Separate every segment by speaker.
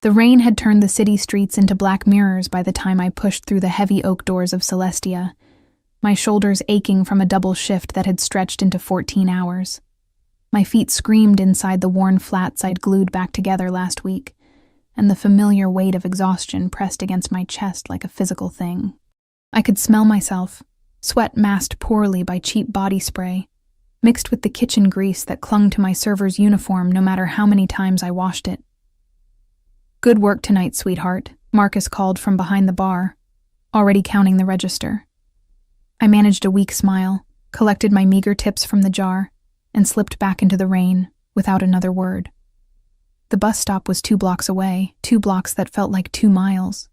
Speaker 1: The rain had turned the city streets into black mirrors by the time I pushed through the heavy oak doors of Celestia, my shoulders aching from a double shift that had stretched into 14 hours. My feet screamed inside the worn flats I'd glued back together last week, and the familiar weight of exhaustion pressed against my chest like a physical thing. I could smell myself, sweat masked poorly by cheap body spray, mixed with the kitchen grease that clung to my server's uniform no matter how many times I washed it. "Good work tonight, sweetheart," Marcus called from behind the bar, already counting the register. I managed a weak smile, collected my meager tips from the jar, and slipped back into the rain without another word. The bus stop was 2 blocks away, 2 blocks that felt like 2 miles.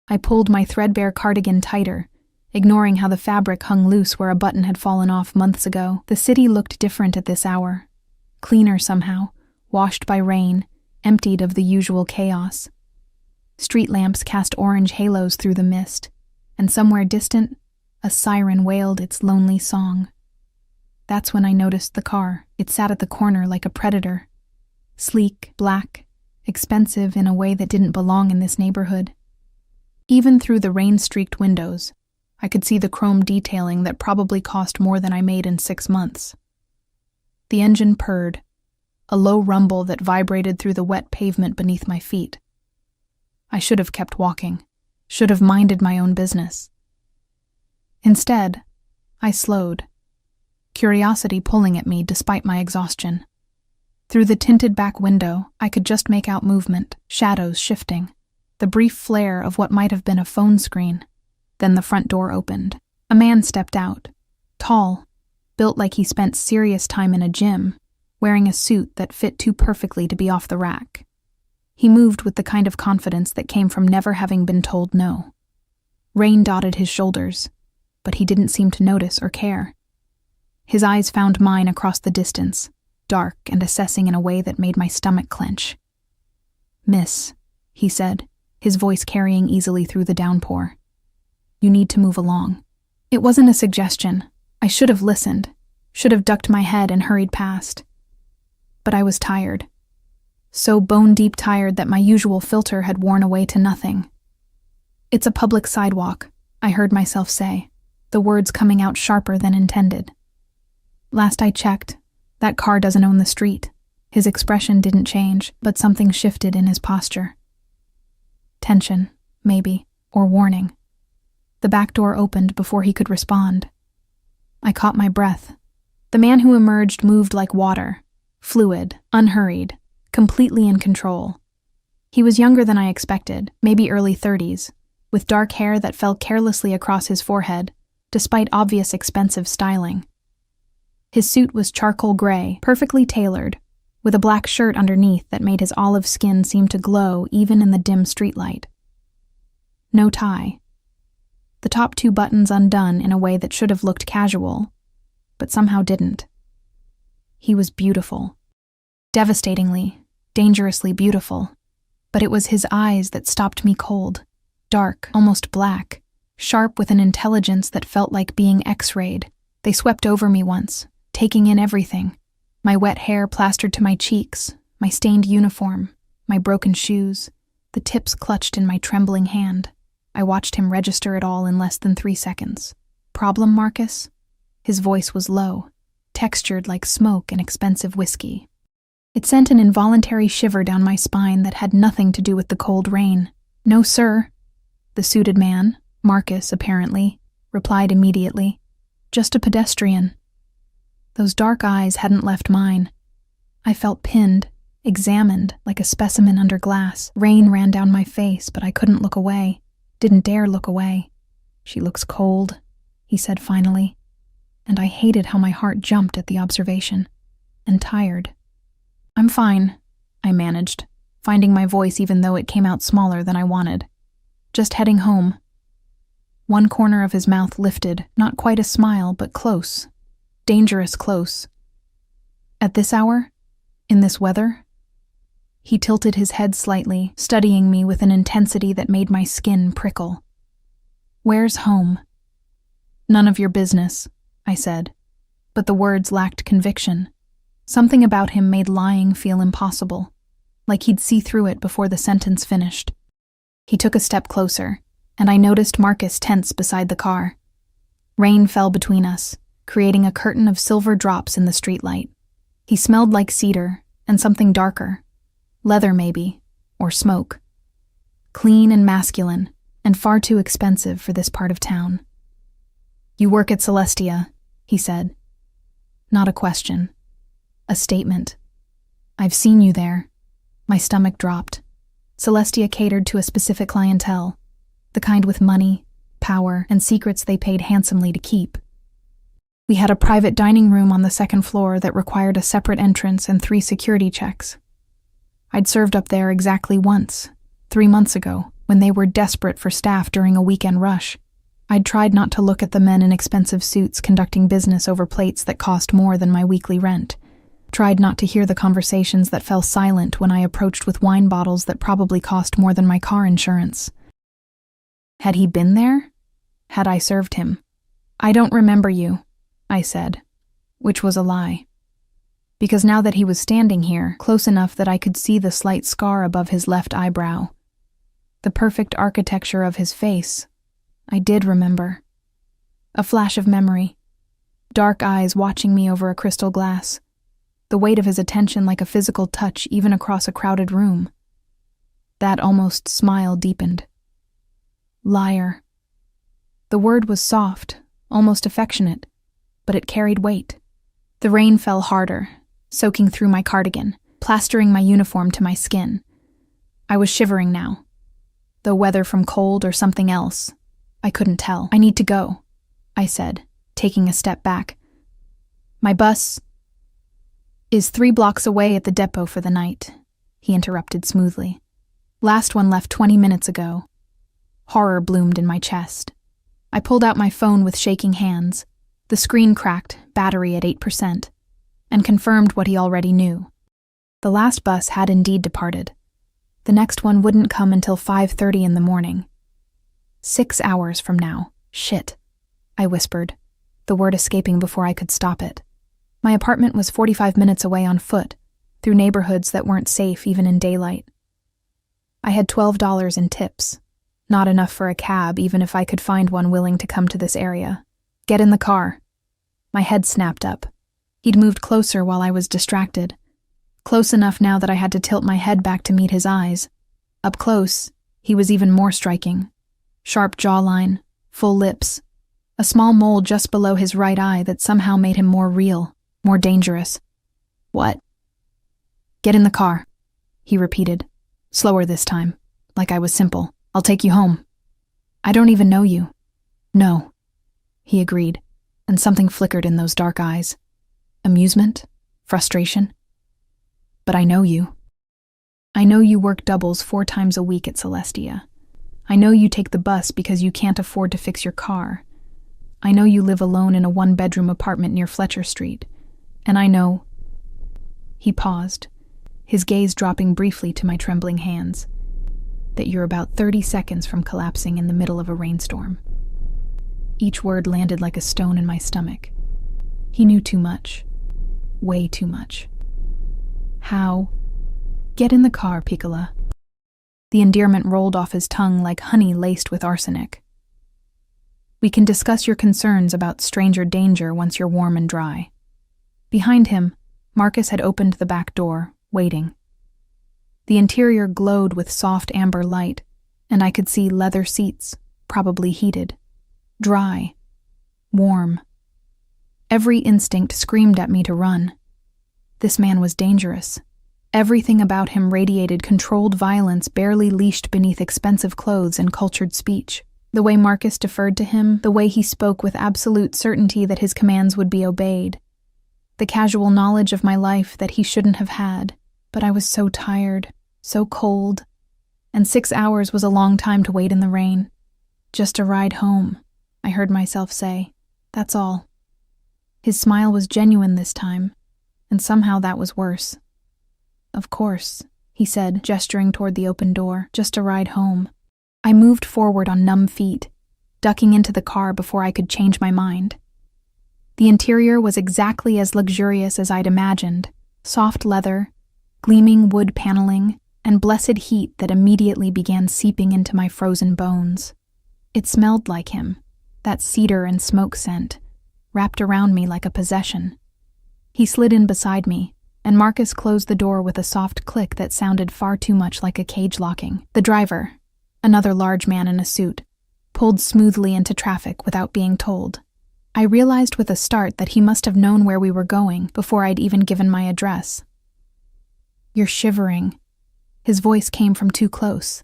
Speaker 1: I pulled my threadbare cardigan tighter, ignoring how the fabric hung loose where a button had fallen off months ago. The city looked different at this hour, cleaner somehow, washed by rain, emptied of the usual chaos. Street lamps cast orange halos through the mist, and somewhere distant, a siren wailed its lonely song. That's when I noticed the car. It sat at the corner like a predator. Sleek, black, expensive in a way that didn't belong in this neighborhood. Even through the rain-streaked windows, I could see the chrome detailing that probably cost more than I made in 6 months. The engine purred, a low rumble that vibrated through the wet pavement beneath my feet. I should have kept walking, should have minded my own business. Instead, I slowed, curiosity pulling at me despite my exhaustion. Through the tinted back window, I could just make out movement, shadows shifting, the brief flare of what might have been a phone screen. Then the front door opened. A man stepped out, tall, built like he spent serious time in a gym, wearing a suit that fit too perfectly to be off the rack. He moved with the kind of confidence that came from never having been told no. Rain dotted his shoulders, but he didn't seem to notice or care. His eyes found mine across the distance, dark and assessing in a way that made my stomach clench. "Miss," he said, his voice carrying easily through the downpour. "You need to move along." It wasn't a suggestion. I should have listened, should have ducked my head and hurried past. But I was tired. So bone-deep tired that my usual filter had worn away to nothing. "It's a public sidewalk," I heard myself say, the words coming out sharper than intended. "Last I checked, that car doesn't own the street." His expression didn't change, but something shifted in his posture. Tension, maybe, or warning. The back door opened before he could respond. I caught my breath. The man who emerged moved like water, fluid, unhurried, completely in control. He was younger than I expected, maybe early 30s, with dark hair that fell carelessly across his forehead, despite obvious expensive styling. His suit was charcoal gray, perfectly tailored, with a black shirt underneath that made his olive skin seem to glow even in the dim streetlight. No tie. The top 2 buttons undone in a way that should have looked casual, but somehow didn't. He was beautiful. Devastatingly, dangerously beautiful. But it was his eyes that stopped me cold, dark, almost black, sharp with an intelligence that felt like being X-rayed. They swept over me once, taking in everything. My wet hair plastered to my cheeks, my stained uniform, my broken shoes, the tips clutched in my trembling hand. I watched him register it all in less than 3 seconds. "Problem, Marcus?" His voice was low, textured like smoke and expensive whiskey. It sent an involuntary shiver down my spine that had nothing to do with the cold rain. "No, sir." The suited man, Marcus apparently, replied immediately. "Just a pedestrian." Those dark eyes hadn't left mine. I felt pinned, examined, like a specimen under glass. Rain ran down my face, but I couldn't look away. Didn't dare look away. "She looks cold," he said finally, and I hated how my heart jumped at the observation. And tired. "I'm fine," I managed, finding my voice even though it came out smaller than I wanted. "Just heading home." One corner of his mouth lifted, not quite a smile, but close. Dangerous close. "At this hour? In this weather?" He tilted his head slightly, studying me with an intensity that made my skin prickle. "Where's home?" "None of your business," I said, but the words lacked conviction. Something about him made lying feel impossible. like he'd see through it before the sentence finished. He took a step closer, and I noticed Marcus tense beside the car. Rain fell between us, creating a curtain of silver drops in the streetlight. He smelled like cedar and something darker. Leather, maybe, or smoke. Clean and masculine, and far too expensive for this part of town. "You work at Celestia," he said. Not a question. A statement. "I've seen you there." My stomach dropped. Celestia catered to a specific clientele, the kind with money, power, and secrets they paid handsomely to keep. We had a private dining room on the second floor that required a separate entrance and 3 security checks. I'd served up there exactly once, 3 months ago, when they were desperate for staff during a weekend rush. I'd tried not to look at the men in expensive suits conducting business over plates that cost more than my weekly rent. Tried not to hear the conversations that fell silent when I approached with wine bottles that probably cost more than my car insurance. Had he been there? Had I served him? "I don't remember you," I said, which was a lie. Because now that he was standing here, close enough that I could see the slight scar above his left eyebrow, the perfect architecture of his face, I did remember. A flash of memory. Dark eyes watching me over a crystal glass. The weight of his attention like a physical touch even across a crowded room. That almost smile deepened. Liar. The word was soft, almost affectionate, but it carried weight. The rain fell harder, soaking through my cardigan, plastering my uniform to my skin. I was shivering now. Though whether from cold or something else, I couldn't tell. "I need to go," I said, taking a step back. "My bus is 3 blocks away at the depot for the night," he interrupted smoothly. "Last one left 20 minutes ago." Horror bloomed in my chest. I pulled out my phone with shaking hands. The screen cracked, battery at 8%, and confirmed what he already knew. The last bus had indeed departed. The next one wouldn't come until 5:30 in the morning. 6 hours from now. Shit, I whispered, the word escaping before I could stop it. My apartment was 45 minutes away on foot, through neighborhoods that weren't safe even in daylight. I had $12 in tips. Not enough for a cab, even if I could find one willing to come to this area. "Get in the car." My head snapped up. He'd moved closer while I was distracted. Close enough now that I had to tilt my head back to meet his eyes. Up close, he was even more striking. Sharp jawline, full lips, a small mole just below his right eye that somehow made him more real, more dangerous. "What?" "Get in the car," he repeated, slower this time, like I was simple. "I'll take you home." "I don't even know you." "No," he agreed, and something flickered in those dark eyes. Amusement? Frustration? "But I know you. I know you work doubles 4 times a week at Celestia. I know you take the bus because you can't afford to fix your car. I know you live alone in a 1-bedroom apartment near Fletcher Street. And I know—" He paused, his gaze dropping briefly to my trembling hands. "That you're about 30 seconds from collapsing in the middle of a rainstorm." Each word landed like a stone in my stomach. He knew too much. Way too much. "How?" "Get in the car, Piccola." The endearment rolled off his tongue like honey laced with arsenic. "We can discuss your concerns about stranger danger once you're warm and dry." Behind him, Marcus had opened the back door, waiting. The interior glowed with soft amber light, and I could see leather seats, probably heated. Dry. Warm. Every instinct screamed at me to run. This man was dangerous. Everything about him radiated controlled violence barely leashed beneath expensive clothes and cultured speech. The way Marcus deferred to him, the way he spoke with absolute certainty that his commands would be obeyed. The casual knowledge of my life that he shouldn't have had. But I was so tired, so cold, and 6 hours was a long time to wait in the rain. "Just a ride home," I heard myself say. That's all. His smile was genuine this time, and somehow that was worse. "Of course," he said, gesturing toward the open door, "just a ride home." I moved forward on numb feet, ducking into the car before I could change my mind. The interior was exactly as luxurious as I'd imagined. Soft leather, gleaming wood paneling, and blessed heat that immediately began seeping into my frozen bones. It smelled like him, that cedar and smoke scent, wrapped around me like a possession. He slid in beside me, and Marcus closed the door with a soft click that sounded far too much like a cage locking. The driver, another large man in a suit, pulled smoothly into traffic without being told. I realized with a start that he must have known where we were going before I'd even given my address. "You're shivering." His voice came from too close,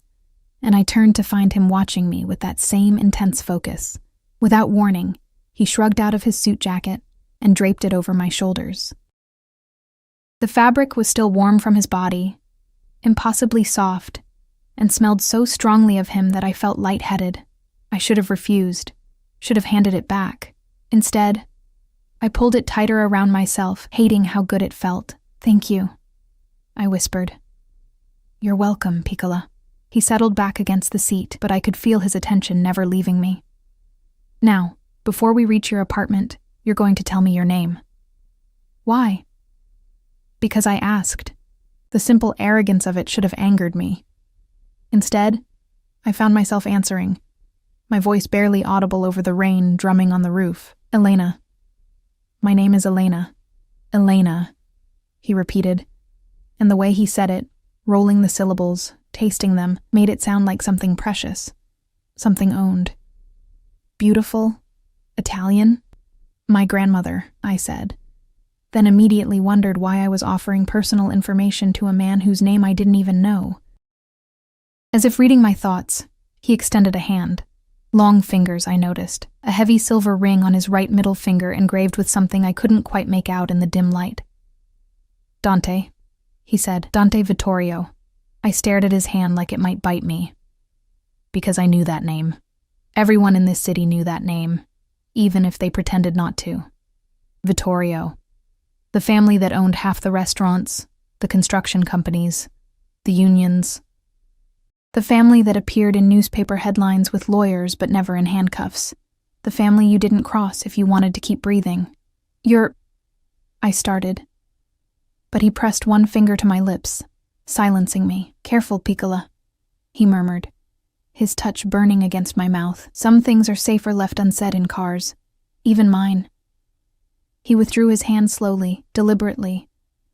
Speaker 1: and I turned to find him watching me with that same intense focus. Without warning, he shrugged out of his suit jacket and draped it over my shoulders. The fabric was still warm from his body, impossibly soft, and smelled so strongly of him that I felt lightheaded. I should have refused, should have handed it back. Instead, I pulled it tighter around myself, hating how good it felt. "Thank you," I whispered. "You're welcome, Piccola." He settled back against the seat, but I could feel his attention never leaving me. "Now, before we reach your apartment, you're going to tell me your name." "Why?" "Because I asked. The simple arrogance of it should have angered me. Instead, I found myself answering, my voice barely audible over the rain drumming on the roof. "Elena. My name is Elena. Elena," he repeated, and the way he said it, rolling the syllables, tasting them, made it sound like something precious, something owned. "Beautiful? Italian?" "My grandmother," I said, then immediately wondered why I was offering personal information to a man whose name I didn't even know. As if reading my thoughts, he extended a hand. Long fingers, I noticed, a heavy silver ring on his right middle finger engraved with something I couldn't quite make out in the dim light. "Dante," he said, "Dante Vittorio." I stared at his hand like it might bite me. Because I knew that name. Everyone in this city knew that name, even if they pretended not to. Vittorio. The family that owned half the restaurants, the construction companies, the unions. The family that appeared in newspaper headlines with lawyers but never in handcuffs. The family you didn't cross if you wanted to keep breathing. I started. But he pressed one finger to my lips, silencing me. "Careful, Piccola," he murmured, his touch burning against my mouth. "Some things are safer left unsaid in cars, even mine." He withdrew his hand slowly, deliberately,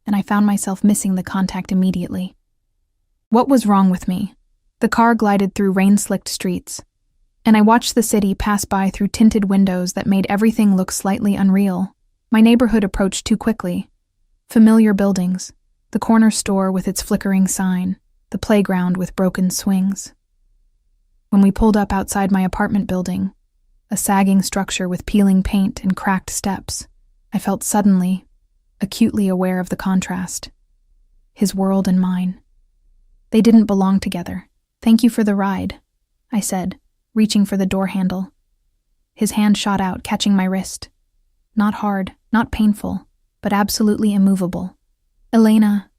Speaker 1: and I found myself missing the contact immediately. What was wrong with me? The car glided through rain-slicked streets, and I watched the city pass by through tinted windows that made everything look slightly unreal. My neighborhood approached too quickly. Familiar buildings, the corner store with its flickering sign, the playground with broken swings. When we pulled up outside my apartment building, a sagging structure with peeling paint and cracked steps, I felt suddenly, acutely aware of the contrast. His world and mine. They didn't belong together. "Thank you for the ride," I said, reaching for the door handle. His hand shot out, catching my wrist. Not hard, not painful, but absolutely immovable. "Elena."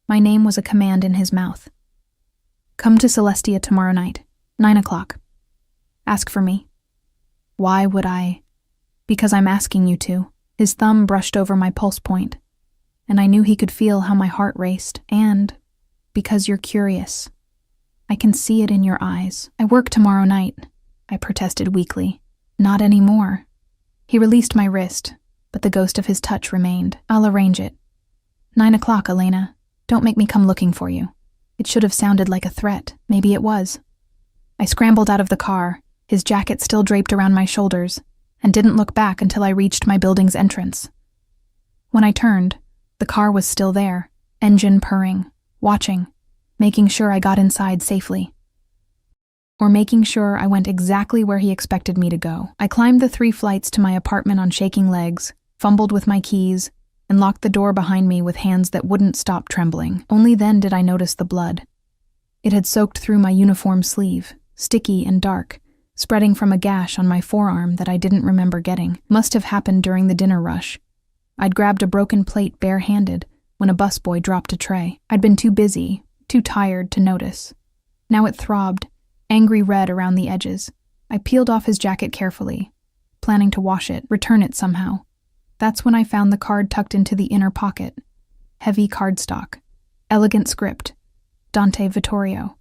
Speaker 1: My name was a command in his mouth. "Come to Celestia tomorrow night, 9 o'clock. Ask for me." "Why would I?" "Because I'm asking you to." His thumb brushed over my pulse point, and I knew he could feel how my heart raced. "And because you're curious. I can see it in your eyes." "I work tomorrow night," I protested weakly. "Not anymore." He released my wrist, but the ghost of his touch remained. "I'll arrange it. 9 o'clock, Elena. Don't make me come looking for you." It should have sounded like a threat. Maybe it was. I scrambled out of the car, his jacket still draped around my shoulders, and didn't look back until I reached my building's entrance. When I turned, the car was still there, engine purring, watching, making sure I got inside safely. Or making sure I went exactly where he expected me to go. I climbed the 3 flights to my apartment on shaking legs, fumbled with my keys, and locked the door behind me with hands that wouldn't stop trembling. Only then did I notice the blood. It had soaked through my uniform sleeve, sticky and dark, spreading from a gash on my forearm that I didn't remember getting. Must have happened during the dinner rush. I'd grabbed a broken plate bare-handed when a busboy dropped a tray. I'd been too busy, too tired to notice. Now it throbbed, angry red around the edges. I peeled off his jacket carefully, planning to wash it, return it somehow. That's when I found the card tucked into the inner pocket. Heavy cardstock. Elegant script, Dante Vittorio,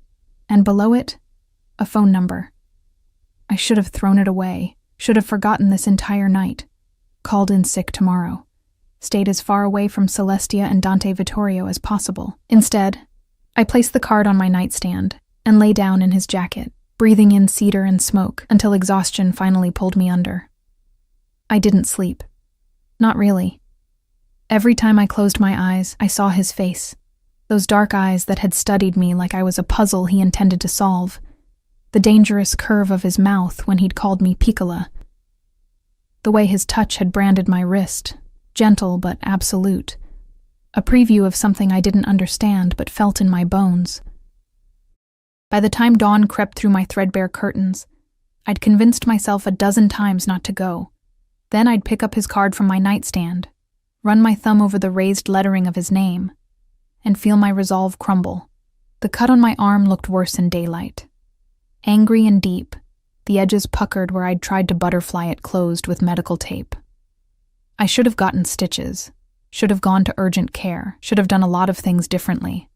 Speaker 1: and below it, a phone number. I should have thrown it away, should have forgotten this entire night. Called in sick tomorrow. Stayed as far away from Celestia and Dante Vittorio as possible. Instead, I placed the card on my nightstand and lay down in his jacket, breathing in cedar and smoke until exhaustion finally pulled me under. I didn't sleep. Not really. Every time I closed my eyes, I saw his face. Those dark eyes that had studied me like I was a puzzle he intended to solve. The dangerous curve of his mouth when he'd called me Piccola. The way his touch had branded my wrist, gentle but absolute. A preview of something I didn't understand but felt in my bones. By the time dawn crept through my threadbare curtains, I'd convinced myself a dozen times not to go. Then I'd pick up his card from my nightstand, run my thumb over the raised lettering of his name, and feel my resolve crumble. The cut on my arm looked worse in daylight. Angry and deep, the edges puckered where I'd tried to butterfly it closed with medical tape. I should have gotten stitches, should have gone to urgent care, should have done a lot of things differently.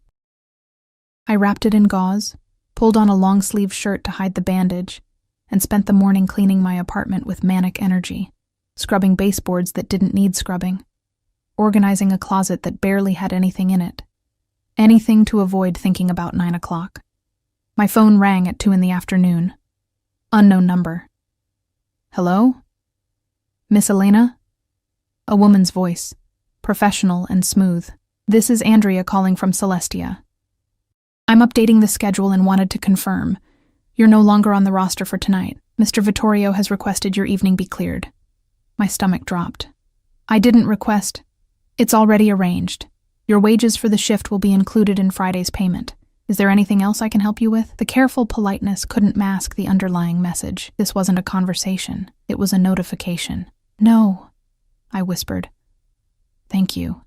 Speaker 1: I wrapped it in gauze, pulled on a long-sleeve shirt to hide the bandage, and spent the morning cleaning my apartment with manic energy, scrubbing baseboards that didn't need scrubbing, organizing a closet that barely had anything in it. Anything to avoid thinking about 9 o'clock. My phone rang at 2 p.m. Unknown number. Hello? Miss Elena? A woman's voice, professional and smooth. This is Andrea calling from Celestia. I'm updating the schedule and wanted to confirm. You're no longer on the roster for tonight. Mr. Vittorio has requested your evening be cleared. My stomach dropped. I didn't request. It's already arranged. Your wages for the shift will be included in Friday's payment. Is there anything else I can help you with? The careful politeness couldn't mask the underlying message. This wasn't a conversation. It was a notification. No, I whispered. Thank you.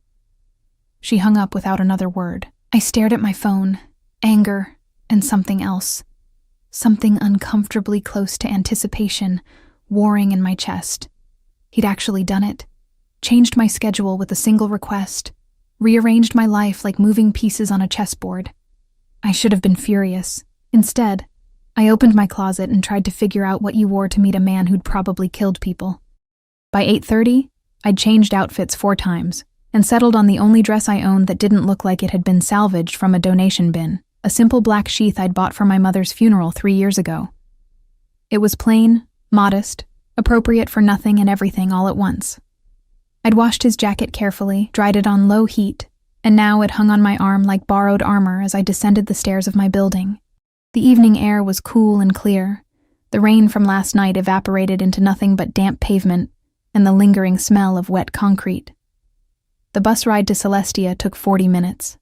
Speaker 1: She hung up without another word. I stared at my phone, anger, and something else. Something uncomfortably close to anticipation, warring in my chest. He'd actually done it. Changed my schedule with a single request. Rearranged my life like moving pieces on a chessboard. I should have been furious. Instead, I opened my closet and tried to figure out what you wore to meet a man who'd probably killed people. By 8:30, I'd changed outfits 4 times and settled on the only dress I owned that didn't look like it had been salvaged from a donation bin, a simple black sheath I'd bought for my mother's funeral 3 years ago. It was plain, modest, appropriate for nothing and everything all at once. I'd washed his jacket carefully, dried it on low heat, and now it hung on my arm like borrowed armor as I descended the stairs of my building. The evening air was cool and clear. The rain from last night evaporated into nothing but damp pavement and the lingering smell of wet concrete. The bus ride to Celestia took 40 minutes.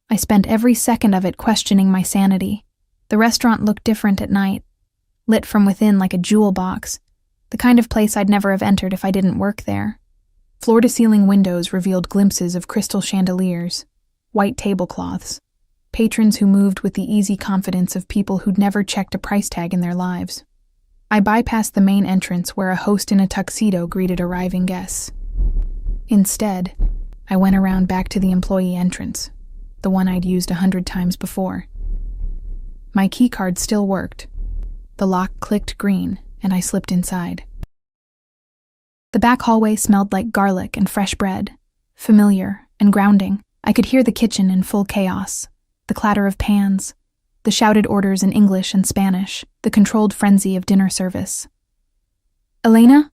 Speaker 1: I spent every second of it questioning my sanity. The restaurant looked different at night, lit from within like a jewel box, the kind of place I'd never have entered if I didn't work there. Floor-to-ceiling windows revealed glimpses of crystal chandeliers, white tablecloths, patrons who moved with the easy confidence of people who'd never checked a price tag in their lives. I bypassed the main entrance where a host in a tuxedo greeted arriving guests. Instead, I went around back to the employee entrance, the one I'd used 100 times before. My keycard still worked. The lock clicked green, and I slipped inside. The back hallway smelled like garlic and fresh bread, familiar and grounding. I could hear the kitchen in full chaos, the clatter of pans, the shouted orders in English and Spanish, the controlled frenzy of dinner service. Elena?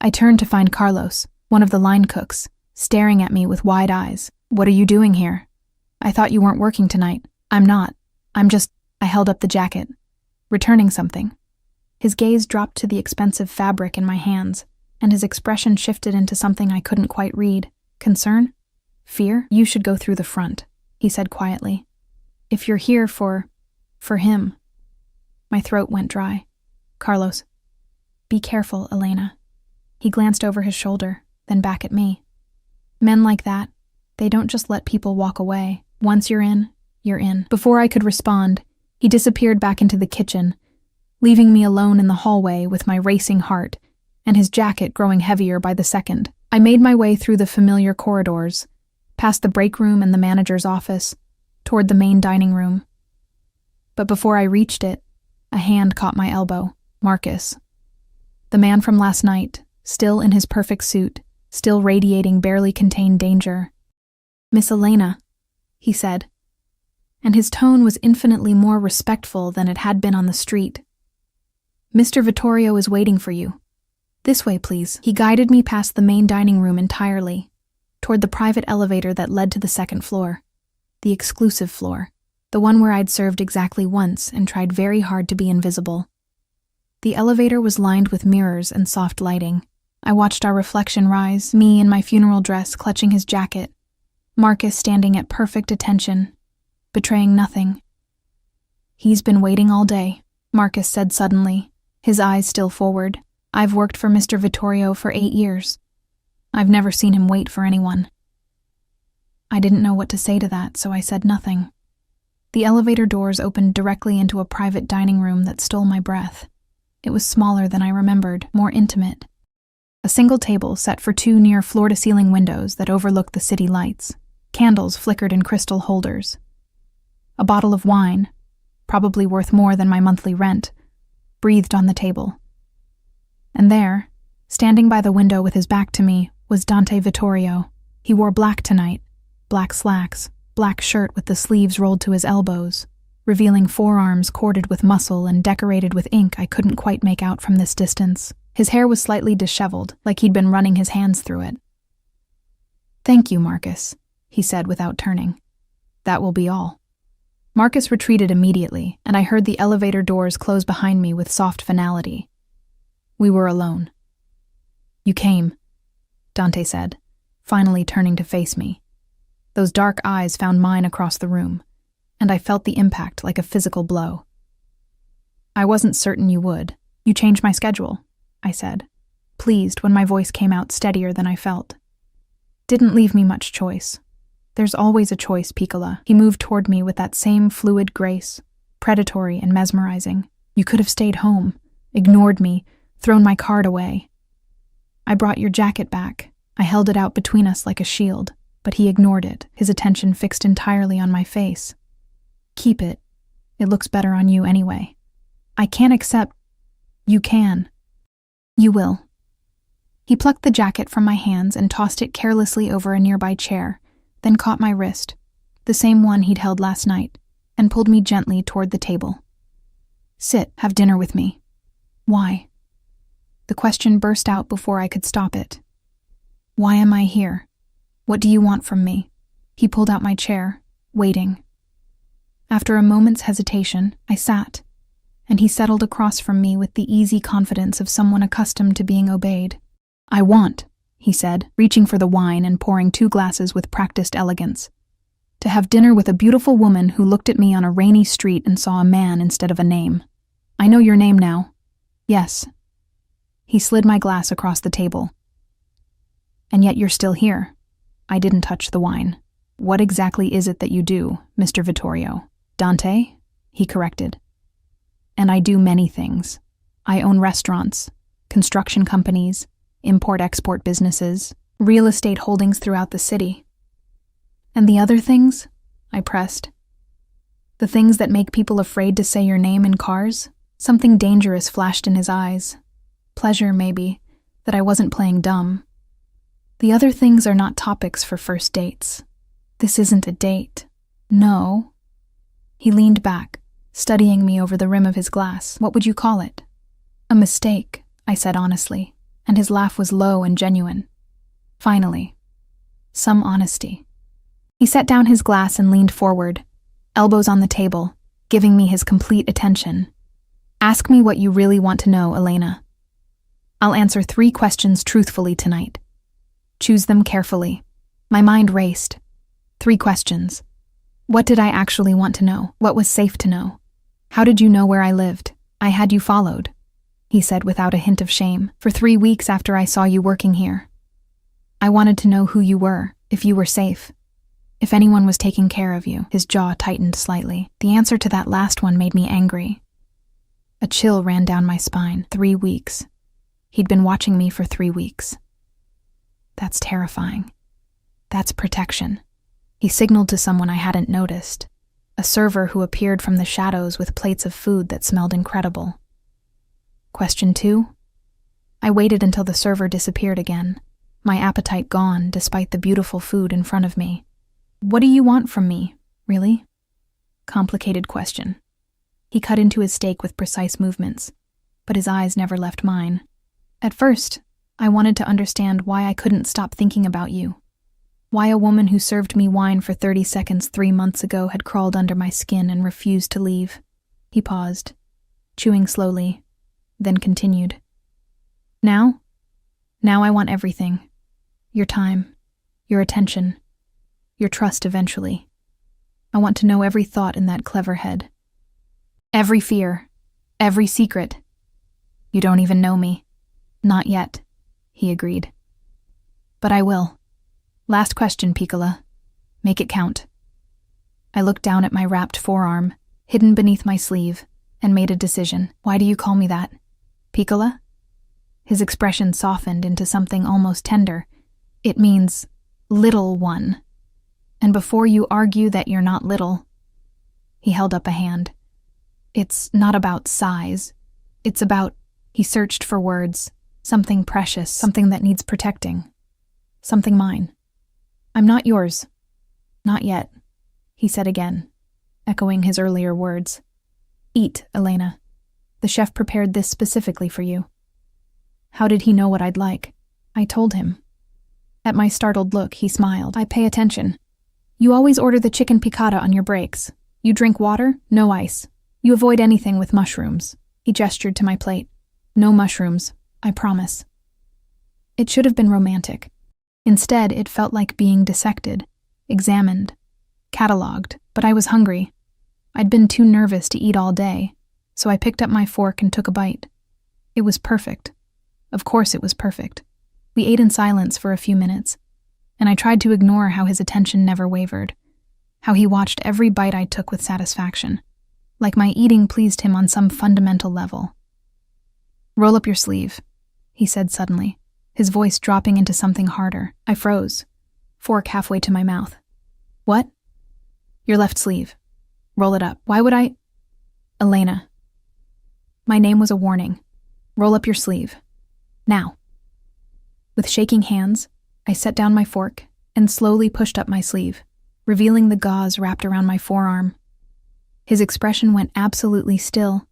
Speaker 1: I turned to find Carlos, one of the line cooks, staring at me with wide eyes. What are you doing here? I thought you weren't working tonight. I'm not. I held up the jacket, returning something. His gaze dropped to the expensive fabric in my hands, and his expression shifted into something I couldn't quite read. Concern? Fear? You should go through the front, he said quietly. If you're here for him. My throat went dry. Carlos. Be careful, Elena. He glanced over his shoulder, then back at me. Men like that, they don't just let people walk away. Once you're in, you're in. Before I could respond, he disappeared back into the kitchen, leaving me alone in the hallway with my racing heart and his jacket growing heavier by the second. I made my way through the familiar corridors, past the break room and the manager's office, toward the main dining room. But before I reached it, a hand caught my elbow. Marcus. The man from last night, still in his perfect suit, still radiating barely contained danger. "Miss Elena," he said, and his tone was infinitely more respectful than it had been on the street. "Mr. Vittorio is waiting for you. This way, please." He guided me past the main dining room entirely, toward the private elevator that led to the second floor, the exclusive floor, the one where I'd served exactly once and tried very hard to be invisible. The elevator was lined with mirrors and soft lighting. I watched our reflection rise, me in my funeral dress clutching his jacket, Marcus standing at perfect attention, betraying nothing. "He's been waiting all day," Marcus said suddenly, his eyes still forward. "I've worked for Mr. Vittorio for 8 years. I've never seen him wait for anyone." I didn't know what to say to that, so I said nothing. The elevator doors opened directly into a private dining room that stole my breath. It was smaller than I remembered, more intimate. A single table set for 2 near floor-to-ceiling windows that overlooked the city lights. Candles flickered in crystal holders. A bottle of wine, probably worth more than my monthly rent, breathed on the table. And there, standing by the window with his back to me, was Dante Vittorio. He wore black tonight, black slacks, black shirt with the sleeves rolled to his elbows, revealing forearms corded with muscle and decorated with ink I couldn't quite make out from this distance. His hair was slightly disheveled, like he'd been running his hands through it. "Thank you, Marcus," he said without turning. "That will be all." Marcus retreated immediately, and I heard the elevator doors close behind me with soft finality. We were alone. "You came," Dante said, finally turning to face me. Those dark eyes found mine across the room, and I felt the impact like a physical blow. "I wasn't certain you would. You changed my schedule," I said, pleased when my voice came out steadier than I felt. "Didn't leave me much choice. There's always a choice, Piccola." He moved toward me with that same fluid grace, predatory and mesmerizing. "You could have stayed home, ignored me, thrown my card away. I brought your jacket back. I held it out between us like a shield, but he ignored it, his attention fixed entirely on my face. Keep it. It looks better on you anyway. I can't accept. You can. You will." He plucked the jacket from my hands and tossed it carelessly over a nearby chair, then caught my wrist, the same one he'd held last night, and pulled me gently toward the table. "Sit, have dinner with me." "Why?" The question burst out before I could stop it. "Why am I here? What do you want from me?" He pulled out my chair, waiting. After a moment's hesitation, I sat, and he settled across from me with the easy confidence of someone accustomed to being obeyed. "I want," he said, reaching for the wine and pouring 2 glasses with practiced elegance, "to have dinner with a beautiful woman who looked at me on a rainy street and saw a man instead of a name. I know your name now." "Yes." He slid my glass across the table. "And yet you're still here." I didn't touch the wine. "What exactly is it that you do, Mr. Vittorio?" "Dante?" he corrected. "And I do many things. I own restaurants, construction companies, import-export businesses, real estate holdings throughout the city." "And the other things?" I pressed. "The things that make people afraid to say your name in cars?" Something dangerous flashed in his eyes. Pleasure, maybe, that I wasn't playing dumb. "The other things are not topics for first dates. This isn't a date. No." He leaned back, studying me over the rim of his glass. "What would you call it?" "A mistake," I said honestly, and his laugh was low and genuine. Finally, some honesty. He set down his glass and leaned forward, elbows on the table, giving me his complete attention. "Ask me what you really want to know, Elena. I'll answer 3 questions truthfully tonight. Choose them carefully." My mind raced. 3 questions. What did I actually want to know? What was safe to know? How did you know where I lived? "I had you followed," he said without a hint of shame, "for 3 weeks after I saw you working here. I wanted to know who you were, if you were safe, if anyone was taking care of you." His jaw tightened slightly. The answer to that last one made me angry. A chill ran down my spine. 3 weeks. He'd been watching me for 3 weeks. That's terrifying. That's protection. He signaled to someone I hadn't noticed, a server who appeared from the shadows with plates of food that smelled incredible. Question 2. I waited until the server disappeared again, my appetite gone despite the beautiful food in front of me. What do you want from me, really? Complicated question. He cut into his steak with precise movements, but his eyes never left mine. At first, I wanted to understand why I couldn't stop thinking about you. Why a woman who served me wine for 30 seconds 3 months ago had crawled under my skin and refused to leave. He paused, chewing slowly, then continued. Now I want everything. Your time, your attention, your trust eventually. I want to know every thought in that clever head. Every fear, every secret. You don't even know me. Not yet, he agreed. But I will. Last question, Piccola. Make it count. I looked down at my wrapped forearm, hidden beneath my sleeve, and made a decision. Why do you call me that? Piccola? His expression softened into something almost tender. It means little one. And before you argue that you're not little, he held up a hand. It's not about size. It's about, he searched for words, something precious, something that needs protecting. Something mine. I'm not yours. Not yet, he said again, echoing his earlier words. Eat, Elena. The chef prepared this specifically for you. How did he know what I'd like? I told him. At my startled look, he smiled. I pay attention. You always order the chicken piccata on your breaks. You drink water, no ice. You avoid anything with mushrooms. He gestured to my plate. No mushrooms, I promise. It should have been romantic. Instead, it felt like being dissected, examined, catalogued, but I was hungry. I'd been too nervous to eat all day, so I picked up my fork and took a bite. It was perfect. Of course it was perfect. We ate in silence for a few minutes, and I tried to ignore how his attention never wavered, how he watched every bite I took with satisfaction, like my eating pleased him on some fundamental level. Roll up your sleeve, he said suddenly, his voice dropping into something harder. I froze, fork halfway to my mouth. What? Your left sleeve. Roll it up. Why would I? Elena. My name was a warning. Roll up your sleeve. Now. With shaking hands, I set down my fork and slowly pushed up my sleeve, revealing the gauze wrapped around my forearm. His expression went absolutely still,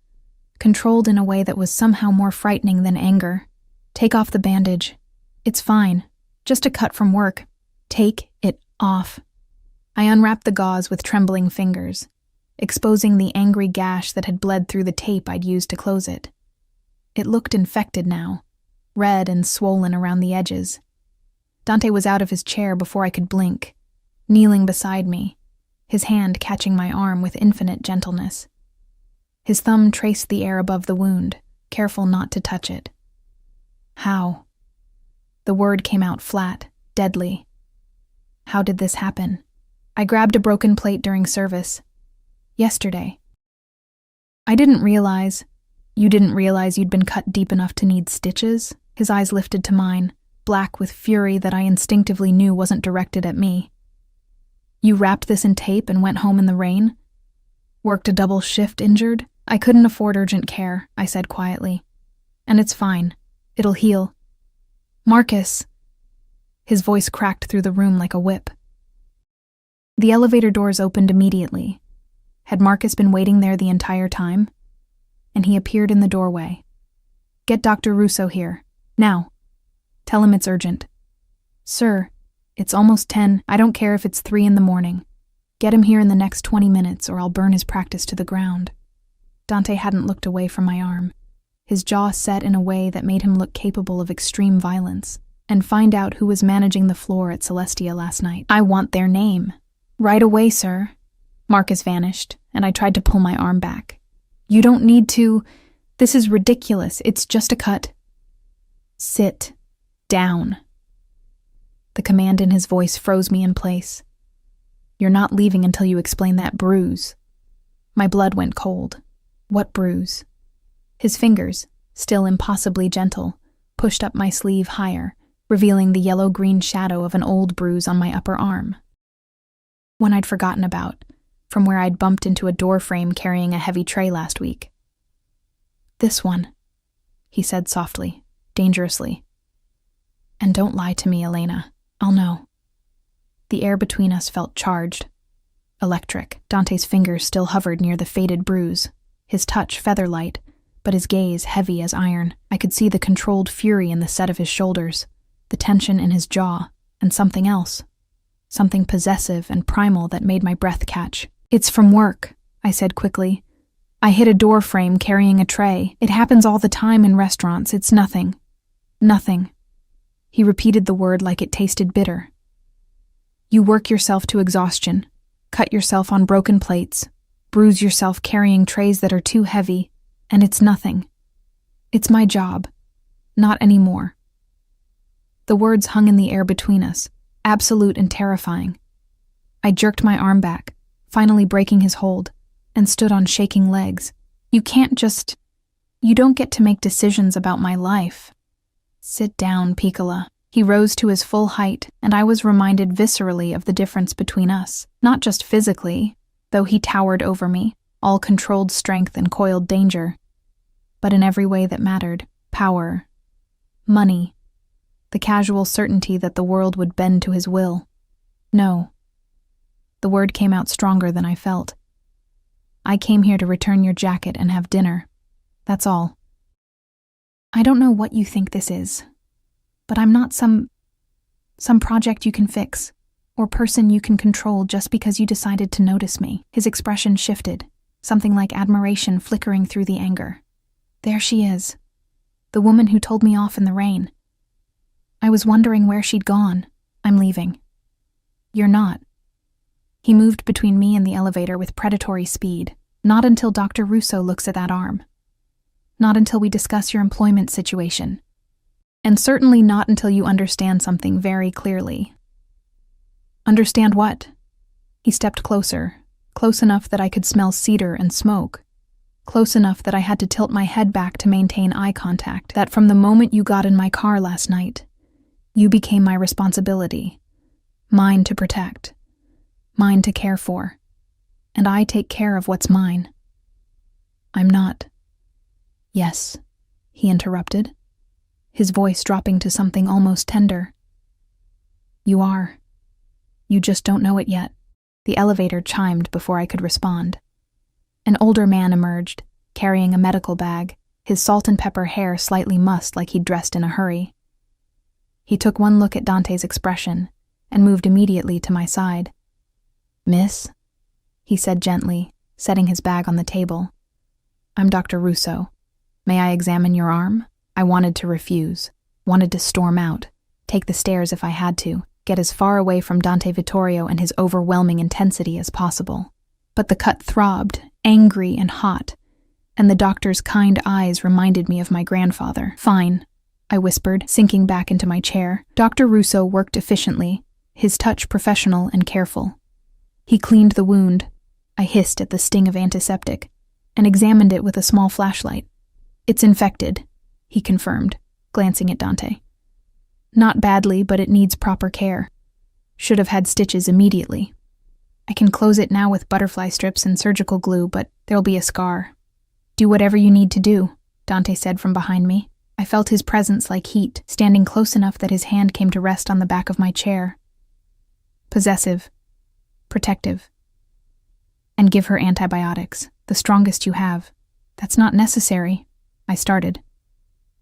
Speaker 1: controlled in a way that was somehow more frightening than anger. Take off the bandage. It's fine. Just a cut from work. Take it off. I unwrapped the gauze with trembling fingers, exposing the angry gash that had bled through the tape I'd used to close it. It looked infected now, red and swollen around the edges. Dante was out of his chair before I could blink, kneeling beside me, his hand catching my arm with infinite gentleness. His thumb traced the air above the wound, careful not to touch it. How? The word came out flat, deadly. How did this happen? I grabbed a broken plate during service. Yesterday. I didn't realize. You didn't realize you'd been cut deep enough to need stitches? His eyes lifted to mine, black with fury that I instinctively knew wasn't directed at me. You wrapped this in tape and went home in the rain? Worked a double shift injured? I couldn't afford urgent care, I said quietly. And it's fine. It'll heal. Marcus. His voice cracked through the room like a whip. The elevator doors opened immediately. Had Marcus been waiting there the entire time? And he appeared in the doorway. Get Dr. Russo here. Now. Tell him it's urgent. Sir, it's almost 10. I don't care if it's 3 in the morning. Get him here in the next 20 minutes or I'll burn his practice to the ground. Dante hadn't looked away from my arm, his jaw set in a way that made him look capable of extreme violence, and find out who was managing the floor at Celestia last night. I want their name. Right away, sir. Marcus vanished, and I tried to pull my arm back. You don't need to. This is ridiculous. It's just a cut. Sit down. The command in his voice froze me in place. You're not leaving until you explain that bruise. My blood went cold. What bruise? His fingers, still impossibly gentle, pushed up my sleeve higher, revealing the yellow-green shadow of an old bruise on my upper arm. One I'd forgotten about, from where I'd bumped into a door frame carrying a heavy tray last week. "This one," he said softly, dangerously. "And don't lie to me, Elena. I'll know." The air between us felt charged, electric. Dante's fingers still hovered near the faded bruise, his touch feather-light, but his gaze heavy as iron. I could see the controlled fury in the set of his shoulders, the tension in his jaw, and something else. Something possessive and primal that made my breath catch. "It's from work," I said quickly. "I hit a door frame carrying a tray. It happens all the time in restaurants. It's nothing. Nothing." He repeated the word like it tasted bitter. "You work yourself to exhaustion, cut yourself on broken plates, bruise yourself carrying trays that are too heavy, and it's nothing. It's my job. Not anymore." The words hung in the air between us, absolute and terrifying. I jerked my arm back, finally breaking his hold, and stood on shaking legs. You don't get to make decisions about my life." "Sit down, Piccola." He rose to his full height, and I was reminded viscerally of the difference between us, not just physically, though he towered over me, all controlled strength and coiled danger, but in every way that mattered: power, money, the casual certainty that the world would bend to his will. "No." The word came out stronger than I felt. "I came here to return your jacket and have dinner. That's all. I don't know what you think this is, but I'm not some project you can fix, or person you can control just because you decided to notice me." His expression shifted, something like admiration flickering through the anger. "There she is, the woman who told me off in the rain. I was wondering where she'd gone. I'm leaving." "You're not." He moved between me and the elevator with predatory speed. "Not until Dr. Russo looks at that arm. Not until we discuss your employment situation. And certainly not until you understand something very clearly." "Understand what?" He stepped closer, close enough that I could smell cedar and smoke, close enough that I had to tilt my head back to maintain eye contact. "That from the moment you got in my car last night, you became my responsibility, mine to protect, mine to care for, and I take care of what's mine." "I'm not." "Yes," he interrupted, his voice dropping to something almost tender. "You are. You just don't know it yet." The elevator chimed before I could respond. An older man emerged, carrying a medical bag, his salt and pepper hair slightly mussed like he'd dressed in a hurry. He took one look at Dante's expression and moved immediately to my side. "Miss," he said gently, setting his bag on the table. "I'm Dr. Russo. May I examine your arm?" I wanted to refuse, wanted to storm out, take the stairs if I had to, get as far away from Dante Vittorio and his overwhelming intensity as possible. But the cut throbbed, angry and hot, and the doctor's kind eyes reminded me of my grandfather. "Fine," I whispered, sinking back into my chair. Dr. Russo worked efficiently, his touch professional and careful. He cleaned the wound. I hissed at the sting of antiseptic, and examined it with a small flashlight. "It's infected," he confirmed, glancing at Dante. "Not badly, but it needs proper care. Should have had stitches immediately. I can close it now with butterfly strips and surgical glue, but there'll be a scar." "Do whatever you need to do," Dante said from behind me. I felt his presence like heat, standing close enough that his hand came to rest on the back of my chair. "Possessive. Protective. And give her antibiotics, the strongest you have." "That's not necessary," I started.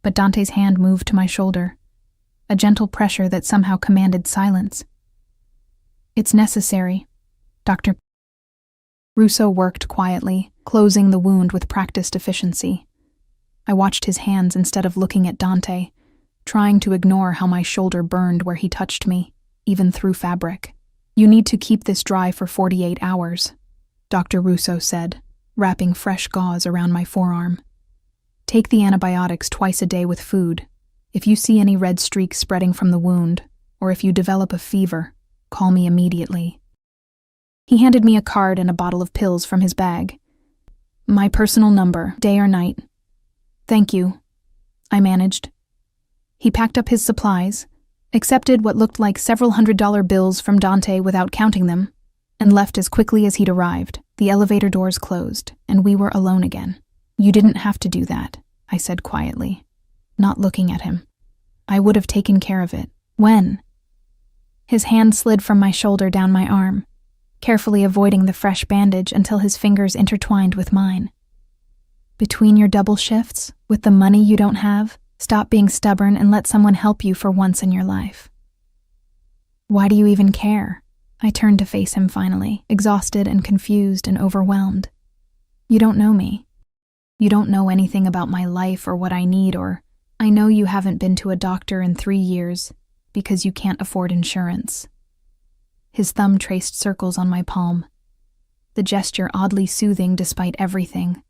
Speaker 1: But Dante's hand moved to my shoulder, a gentle pressure that somehow commanded silence. "It's necessary, Dr. Russo worked quietly, closing the wound with practiced efficiency. I watched his hands instead of looking at Dante, trying to ignore how my shoulder burned where he touched me, even through fabric. "You need to keep this dry for 48 hours, Dr. Russo said, wrapping fresh gauze around my forearm. "Take the antibiotics twice a day with food. If you see any red streaks spreading from the wound, or if you develop a fever, call me immediately." He handed me a card and a bottle of pills from his bag. "My personal number, day or night." "Thank you," I managed. He packed up his supplies, accepted what looked like several $100 bills from Dante without counting them, and left as quickly as he'd arrived. The elevator doors closed, and we were alone again. "You didn't have to do that," I said quietly, not looking at him. "I would have taken care of it." "When?" His hand slid from my shoulder down my arm, carefully avoiding the fresh bandage until his fingers intertwined with mine. "Between your double shifts, with the money you don't have, stop being stubborn and let someone help you for once in your life." "Why do you even care?" I turned to face him finally, exhausted and confused and overwhelmed. "You don't know me. You don't know anything about my life or what I need, or I know you haven't been to a doctor in 3 years because you can't afford insurance." His thumb traced circles on my palm, the gesture oddly soothing despite everything.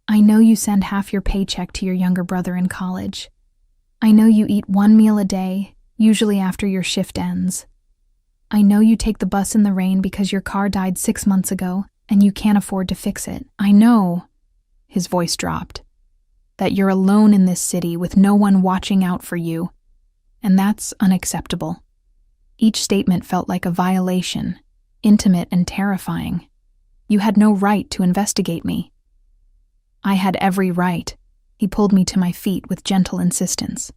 Speaker 1: "I know you send half your paycheck to your younger brother in college. I know you eat 1 meal a day, usually after your shift ends. I know you take the bus in the rain because your car died 6 months ago and you can't afford to fix it. I know," his voice dropped, "that you're alone in this city with no one watching out for you, and that's unacceptable." Each statement felt like a violation, intimate and terrifying. "You had no right to investigate me." "I had every right." He pulled me to my feet with gentle insistence.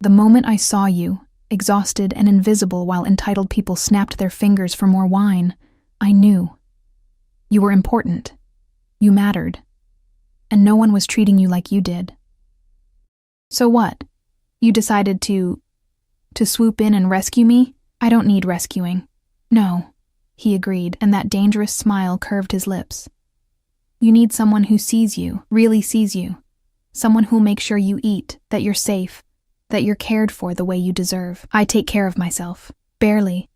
Speaker 1: "The moment I saw you, exhausted and invisible while entitled people snapped their fingers for more wine, I knew. You were important. You mattered. And no one was treating you like you did. So what? You decided to swoop in and rescue me? I don't need rescuing." "No," he agreed, and that dangerous smile curved his lips. "You need someone who sees you, really sees you. Someone who'll make sure you eat, that you're safe, that you're cared for the way you deserve. I take care of myself. Barely."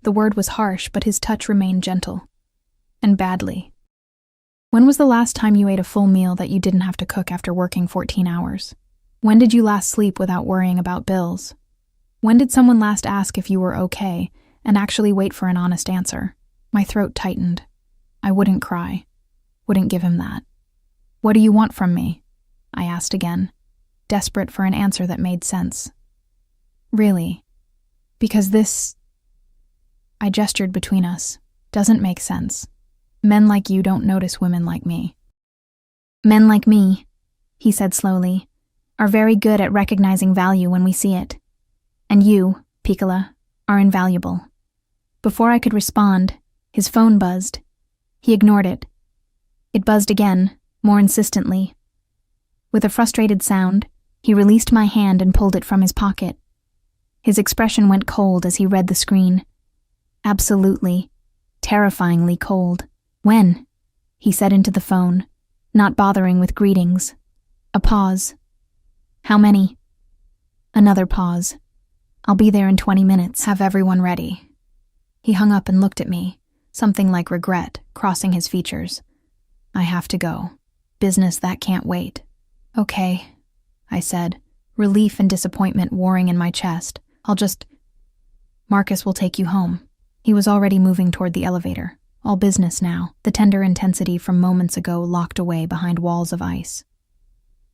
Speaker 1: The word was harsh, but his touch remained gentle. "And badly. When was the last time you ate a full meal that you didn't have to cook after working 14 hours? When did you last sleep without worrying about bills? When did someone last ask if you were okay and actually wait for an honest answer?" My throat tightened. I wouldn't cry. Wouldn't give him that. "What do you want from me?" I asked again, desperate for an answer that made sense. "Really? Because this," I gestured between us, "doesn't make sense. Men like you don't notice women like me." "Men like me," he said slowly, "are very good at recognizing value when we see it. And you, Piccola, are invaluable." Before I could respond, his phone buzzed. He ignored it. It buzzed again, more insistently. With a frustrated sound, he released my hand and pulled it from his pocket. His expression went cold as he read the screen. Absolutely, terrifyingly cold. "When?" he said into the phone, not bothering with greetings. A pause. "How many?" Another pause. "I'll be there in 20 minutes. Have everyone ready." He hung up and looked at me, something like regret crossing his features. "I have to go. Business that can't wait." "Okay," I said, relief and disappointment warring in my chest. Marcus will take you home." He was already moving toward the elevator. All business now, the tender intensity from moments ago locked away behind walls of ice.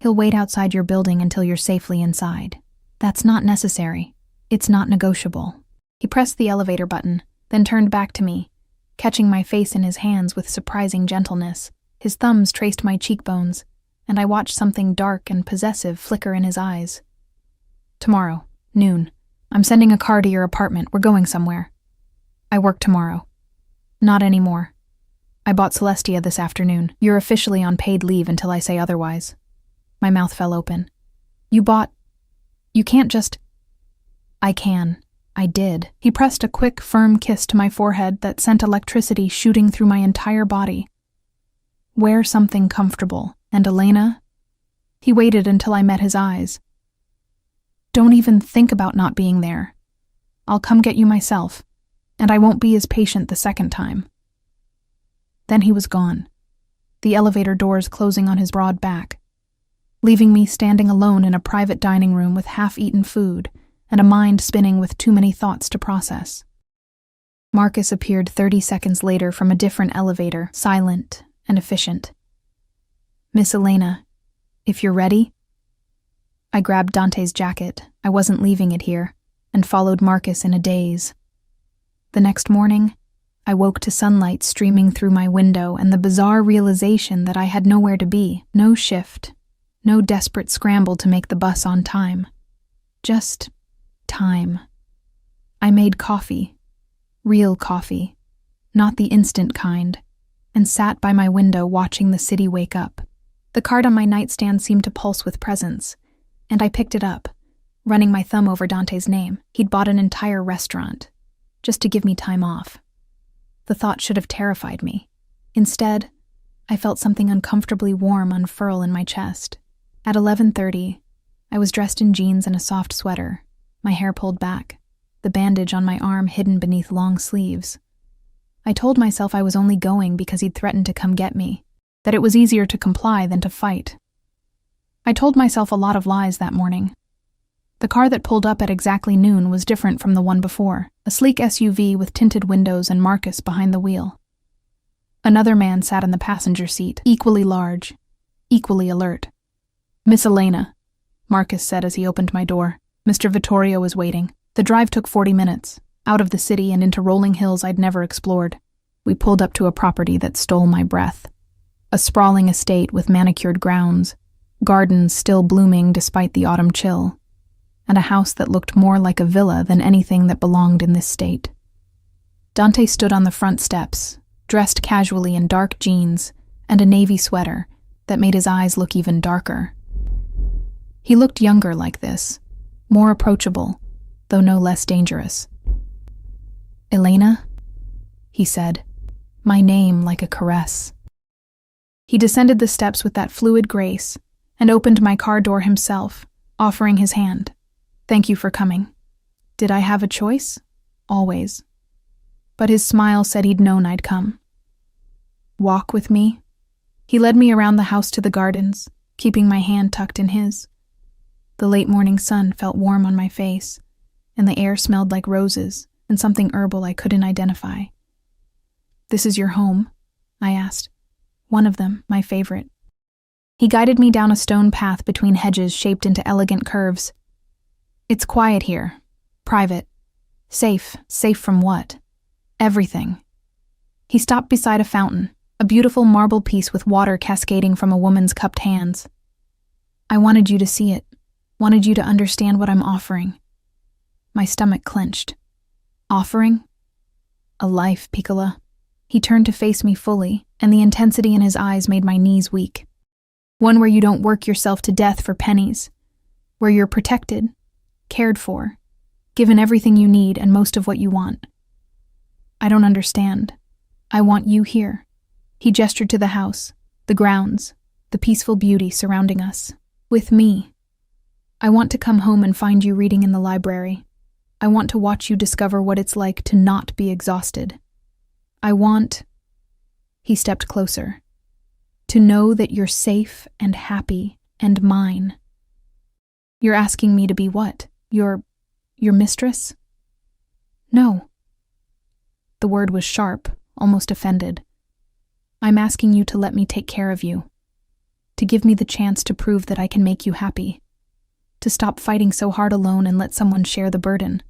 Speaker 1: "He'll wait outside your building until you're safely inside." "That's not necessary. It's not negotiable." He pressed the elevator button, then turned back to me, catching my face in his hands with surprising gentleness. His thumbs traced my cheekbones, and I watched something dark and possessive flicker in his eyes. "Tomorrow, noon. I'm sending a car to your apartment. We're going somewhere." "I work tomorrow." "Not anymore. I bought Celestia this afternoon. You're officially on paid leave until I say otherwise." My mouth fell open. You can't just..." "I can. I did." He pressed a quick, firm kiss to my forehead that sent electricity shooting through my entire body. "Wear something comfortable. And Elena?" He waited until I met his eyes. "Don't even think about not being there. I'll come get you myself, and I won't be as patient the second time." Then he was gone, the elevator doors closing on his broad back, leaving me standing alone in a private dining room with half-eaten food and a mind spinning with too many thoughts to process. Marcus appeared 30 seconds later from a different elevator, silent and efficient. "Miss Elena, if you're ready." I grabbed Dante's jacket, I wasn't leaving it here, and followed Marcus in a daze. The next morning, I woke to sunlight streaming through my window and the bizarre realization that I had nowhere to be. No shift, no desperate scramble to make the bus on time. Just time. I made coffee. Real coffee. Not the instant kind. And sat by my window watching the city wake up. The card on my nightstand seemed to pulse with presence, and I picked it up, running my thumb over Dante's name. He'd bought an entire restaurant, just to give me time off. The thought should have terrified me. Instead, I felt something uncomfortably warm unfurl in my chest. At 11:30, I was dressed in jeans and a soft sweater, my hair pulled back, the bandage on my arm hidden beneath long sleeves. I told myself I was only going because he'd threatened to come get me, that it was easier to comply than to fight. I told myself a lot of lies that morning. The car that pulled up at exactly noon was different from the one before, a sleek SUV with tinted windows and Marcus behind the wheel. Another man sat in the passenger seat, equally large, equally alert. "Miss Elena," Marcus said as he opened my door. "Mr. Vittorio was waiting." The drive took 40 minutes, out of the city and into rolling hills I'd never explored. We pulled up to a property that stole my breath. A sprawling estate with manicured grounds, gardens still blooming despite the autumn chill, and a house that looked more like a villa than anything that belonged in this state. Dante stood on the front steps, dressed casually in dark jeans and a navy sweater that made his eyes look even darker. He looked younger like this, more approachable, though no less dangerous. "Elena?" he said, my name like a caress. He descended the steps with that fluid grace and opened my car door himself, offering his hand. "Thank you for coming." Did I have a choice? Always. But his smile said he'd known I'd come. "Walk with me?" He led me around the house to the gardens, keeping my hand tucked in his. The late morning sun felt warm on my face, and the air smelled like roses and something herbal I couldn't identify. "This is your home?" I asked. "One of them, my favorite." He guided me down a stone path between hedges shaped into elegant curves. "It's quiet here. Private. Safe. Safe from what? Everything." He stopped beside a fountain, a beautiful marble piece with water cascading from a woman's cupped hands. "I wanted you to see it. Wanted you to understand what I'm offering." My stomach clenched. Offering? A life, Piccola. He turned to face me fully, and the intensity in his eyes made my knees weak. One where you don't work yourself to death for pennies. Where you're protected, cared for, given everything you need and most of what you want. "I don't understand. I want you here." He gestured to the house, the grounds, the peaceful beauty surrounding us. "With me. I want to come home and find you reading in the library. I want to watch you discover what it's like to not be exhausted. I want..." He stepped closer. "To know that you're safe and happy and mine." "You're asking me to be what? Your mistress?" "No." The word was sharp, almost offended. "I'm asking you to let me take care of you. To give me the chance to prove that I can make you happy. To stop fighting so hard alone and let someone share the burden.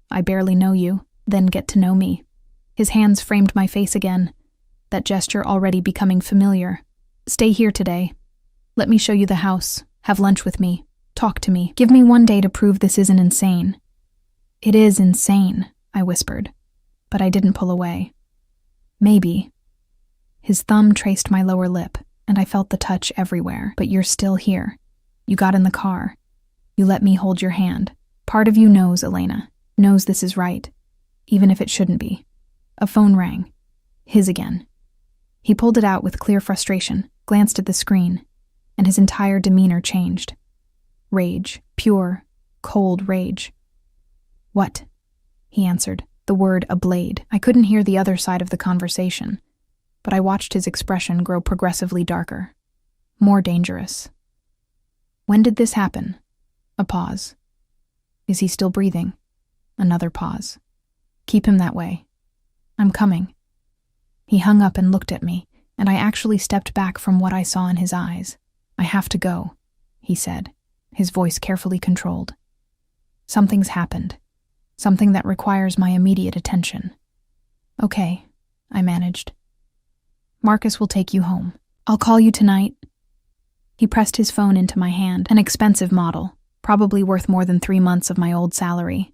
Speaker 1: I barely know you, then get to know me." His hands framed my face again, that gesture already becoming familiar. "Stay here today. Let me show you the house. Have lunch with me. Talk to me. Give me one day to prove this isn't insane." "It is insane," I whispered, but I didn't pull away. "Maybe." His thumb traced my lower lip, and I felt the touch everywhere. "But you're still here. You got in the car. You let me hold your hand. Part of you knows, Elena, knows this is right, even if it shouldn't be." A phone rang. His again. He pulled it out with clear frustration, glanced at the screen, and his entire demeanor changed. Rage. Pure, cold rage. "What?" he answered, the word ablade. I couldn't hear the other side of the conversation, but I watched his expression grow progressively darker, more dangerous. "When did this happen?" A pause. "Is he still breathing?" Another pause. "Keep him that way. I'm coming." He hung up and looked at me, and I actually stepped back from what I saw in his eyes. "I have to go," he said, his voice carefully controlled. "Something's happened. Something that requires my immediate attention." "Okay," I managed. Marcus will take you home. I'll call you tonight. He pressed his phone into my hand, an expensive model, probably worth more than 3 months of my old salary.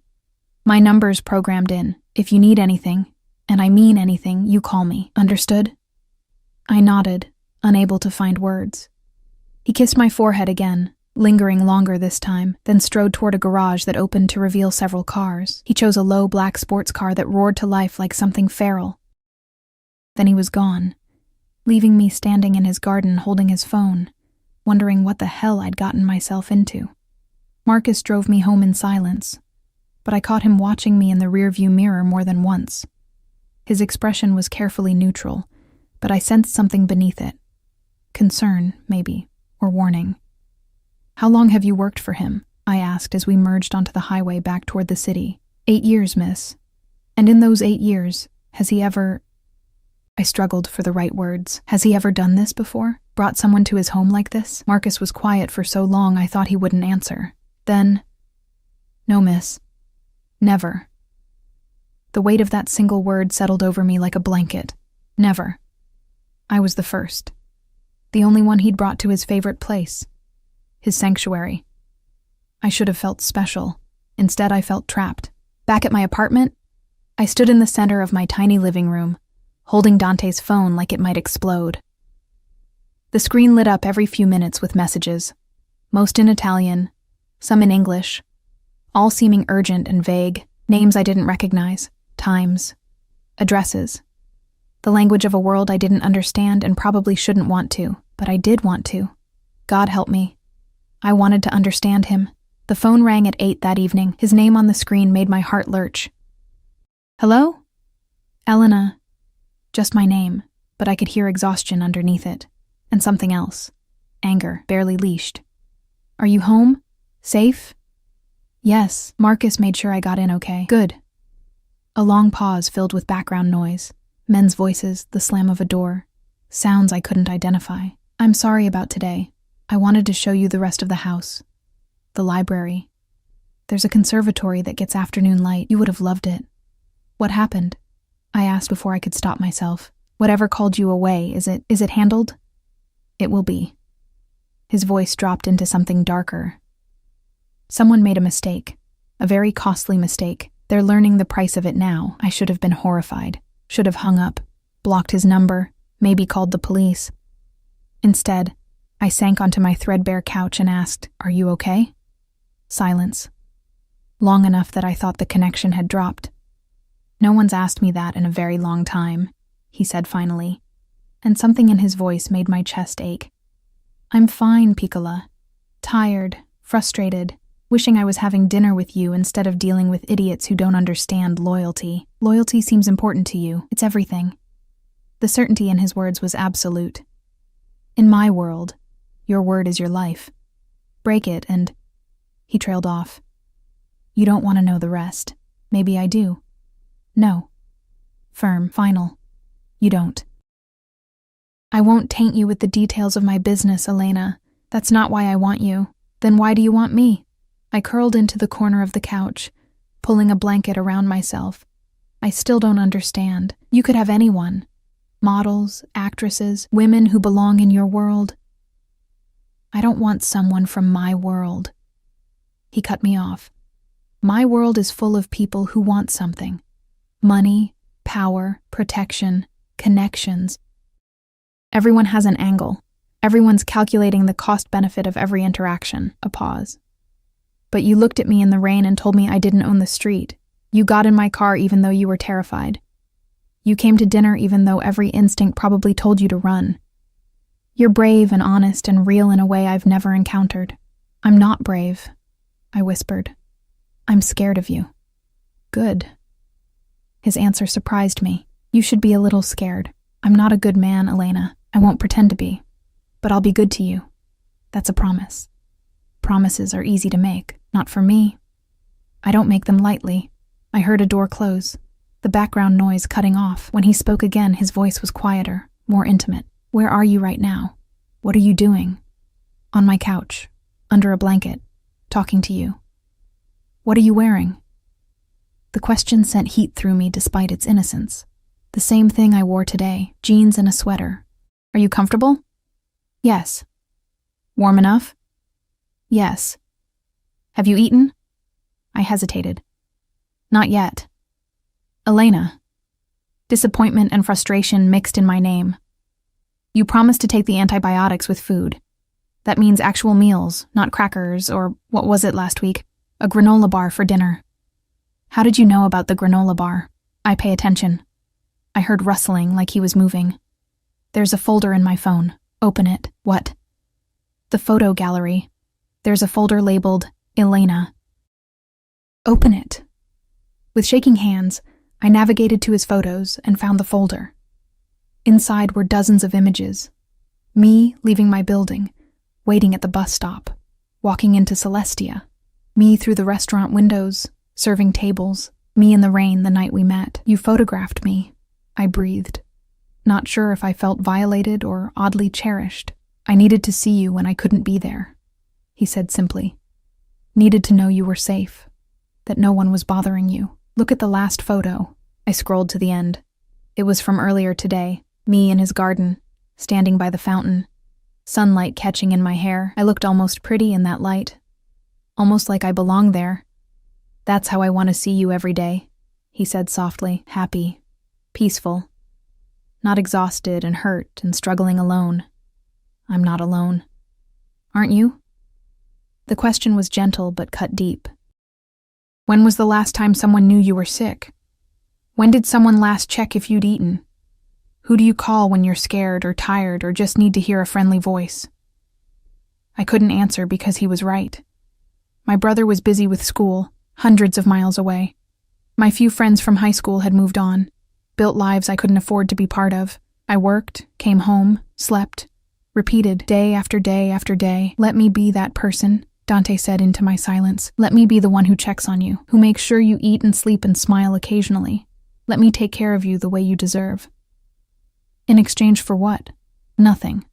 Speaker 1: My number's programmed in. If you need anything, and I mean anything, you call me. Understood? I nodded, unable to find words. He kissed my forehead again, lingering longer this time, then strode toward a garage that opened to reveal several cars. He chose a low black sports car that roared to life like something feral. Then he was gone, leaving me standing in his garden holding his phone, wondering what the hell I'd gotten myself into. Marcus drove me home in silence, but I caught him watching me in the rearview mirror more than once. His expression was carefully neutral, but I sensed something beneath it. Concern, maybe, or warning. How long have you worked for him? I asked as we merged onto the highway back toward the city. 8 years, miss. And in those 8 years, has he ever... I struggled for the right words. Has he ever done this before? Brought someone to his home like this? Marcus was quiet for so long I thought he wouldn't answer. Then... No, miss. Never. The weight of that single word settled over me like a blanket. Never. I was the first. The only one he'd brought to his favorite place. His sanctuary. I should have felt special. Instead, I felt trapped. Back at my apartment, I stood in the center of my tiny living room, holding Dante's phone like it might explode. The screen lit up every few minutes with messages, most in Italian, some in English, all seeming urgent and vague, names I didn't recognize, times, addresses, the language of a world I didn't understand and probably shouldn't want to, but I did want to. God help me. I wanted to understand him. The phone rang at 8 that evening. His name on the screen made my heart lurch. Hello? Elena. Just my name, but I could hear exhaustion underneath it. And something else. Anger, barely leashed. Are you home? Safe? Yes. Marcus made sure I got in okay. Good. A long pause filled with background noise. Men's voices, the slam of a door. Sounds I couldn't identify. I'm sorry about today. I wanted to show you the rest of the house. The library. There's a conservatory that gets afternoon light. You would have loved it. What happened? I asked before I could stop myself. Whatever called you away, is it handled? It will be. His voice dropped into something darker. Someone made a mistake. A very costly mistake. They're learning the price of it now. I should have been horrified. Should have hung up. Blocked his number. Maybe called the police. Instead, I sank onto my threadbare couch and asked, "Are you okay?" Silence. Long enough that I thought the connection had dropped. No one's asked me that in a very long time, he said finally, and something in his voice made my chest ache. I'm fine, Piccola. Tired, frustrated, wishing I was having dinner with you instead of dealing with idiots who don't understand loyalty. Loyalty seems important to you. It's everything. The certainty in his words was absolute. In my world, your word is your life. Break it and... He trailed off. You don't want to know the rest. Maybe I do. No. Firm, final. You don't. I won't taint you with the details of my business, Elena. That's not why I want you. Then why do you want me? I curled into the corner of the couch, pulling a blanket around myself. I still don't understand. You could have anyone. Models, actresses, women who belong in your world. I don't want someone from my world. He cut me off. My world is full of people who want something. Money, power, protection, connections. Everyone has an angle. Everyone's calculating the cost-benefit of every interaction. A pause. But you looked at me in the rain and told me I didn't own the street. You got in my car even though you were terrified. You came to dinner even though every instinct probably told you to run. You're brave and honest and real in a way I've never encountered. I'm not brave, I whispered. I'm scared of you. Good. His answer surprised me. You should be a little scared. I'm not a good man, Elena. I won't pretend to be. But I'll be good to you. That's a promise. Promises are easy to make, not for me. I don't make them lightly. I heard a door close, the background noise cutting off. When he spoke again, his voice was quieter, more intimate. Where are you right now? What are you doing? On my couch, under a blanket, talking to you. What are you wearing? The question sent heat through me despite its innocence. The same thing I wore today, jeans and a sweater. Are you comfortable? Yes. Warm enough? Yes. Have you eaten? I hesitated. Not yet. Elena. Disappointment and frustration mixed in my name. You promised to take the antibiotics with food. That means actual meals, not crackers, or what was it last week? A granola bar for dinner. How did you know about the granola bar? I pay attention. I heard rustling like he was moving. There's a folder in my phone. Open it. What? The photo gallery. There's a folder labeled Elena. Open it. With shaking hands, I navigated to his photos and found the folder. Inside were dozens of images. Me leaving my building, waiting at the bus stop, walking into Celestia. Me through the restaurant windows, serving tables. Me in the rain the night we met. You photographed me. I breathed. Not sure if I felt violated or oddly cherished. I needed to see you when I couldn't be there, he said simply. Needed to know you were safe, that no one was bothering you. Look at the last photo. I scrolled to the end. It was from earlier today, me in his garden, standing by the fountain, sunlight catching in my hair. I looked almost pretty in that light, almost like I belonged there. That's how I want to see you every day, he said softly, happy, peaceful, not exhausted and hurt and struggling alone. I'm not alone. Aren't you? The question was gentle but cut deep. When was the last time someone knew you were sick? When did someone last check if you'd eaten? Who do you call when you're scared or tired or just need to hear a friendly voice? I couldn't answer because he was right. My brother was busy with school, hundreds of miles away. My few friends from high school had moved on, built lives I couldn't afford to be part of. I worked, came home, slept, repeated day after day after day. Let me be that person, Dante said into my silence. Let me be the one who checks on you, who makes sure you eat and sleep and smile occasionally. Let me take care of you the way you deserve. In exchange for what? Nothing.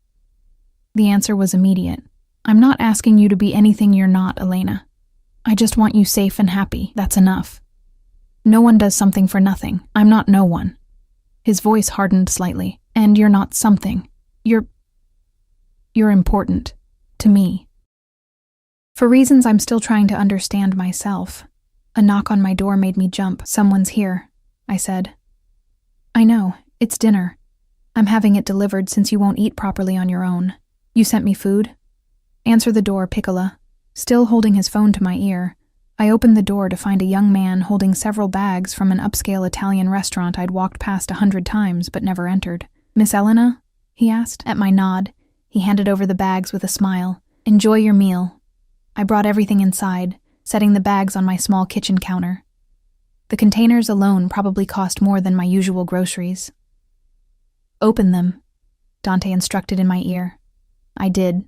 Speaker 1: The answer was immediate. I'm not asking you to be anything you're not, Elena. I just want you safe and happy. That's enough. No one does something for nothing. I'm not no one. His voice hardened slightly. And you're not something. You're important. To me. For reasons I'm still trying to understand myself. A knock on my door made me jump. Someone's here, I said. I know. It's dinner. I'm having it delivered since you won't eat properly on your own. You sent me food? Answer the door, Piccola. Still holding his phone to my ear, I opened the door to find a young man holding several bags from an upscale Italian restaurant I'd walked past 100 times but never entered. Miss Elena? He asked. At my nod, he handed over the bags with a smile. Enjoy your meal. I brought everything inside, setting the bags on my small kitchen counter. The containers alone probably cost more than my usual groceries. Open them, Dante instructed in my ear. I did.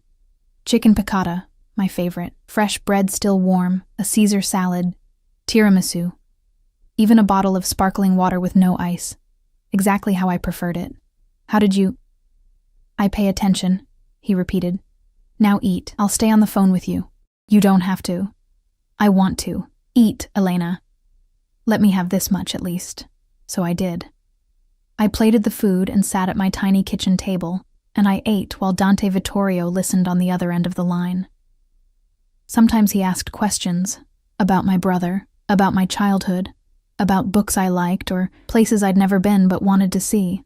Speaker 1: Chicken piccata, my favorite. Fresh bread still warm, a Caesar salad, tiramisu, even a bottle of sparkling water with no ice. Exactly how I preferred it. How did you... I pay attention, he repeated. Now eat. I'll stay on the phone with you. You don't have to. I want to. Eat, Elena. Let me have this much at least. So I did. I plated the food and sat at my tiny kitchen table, and I ate while Dante Vittorio listened on the other end of the line. Sometimes he asked questions about my brother, about my childhood, about books I liked or places I'd never been but wanted to see.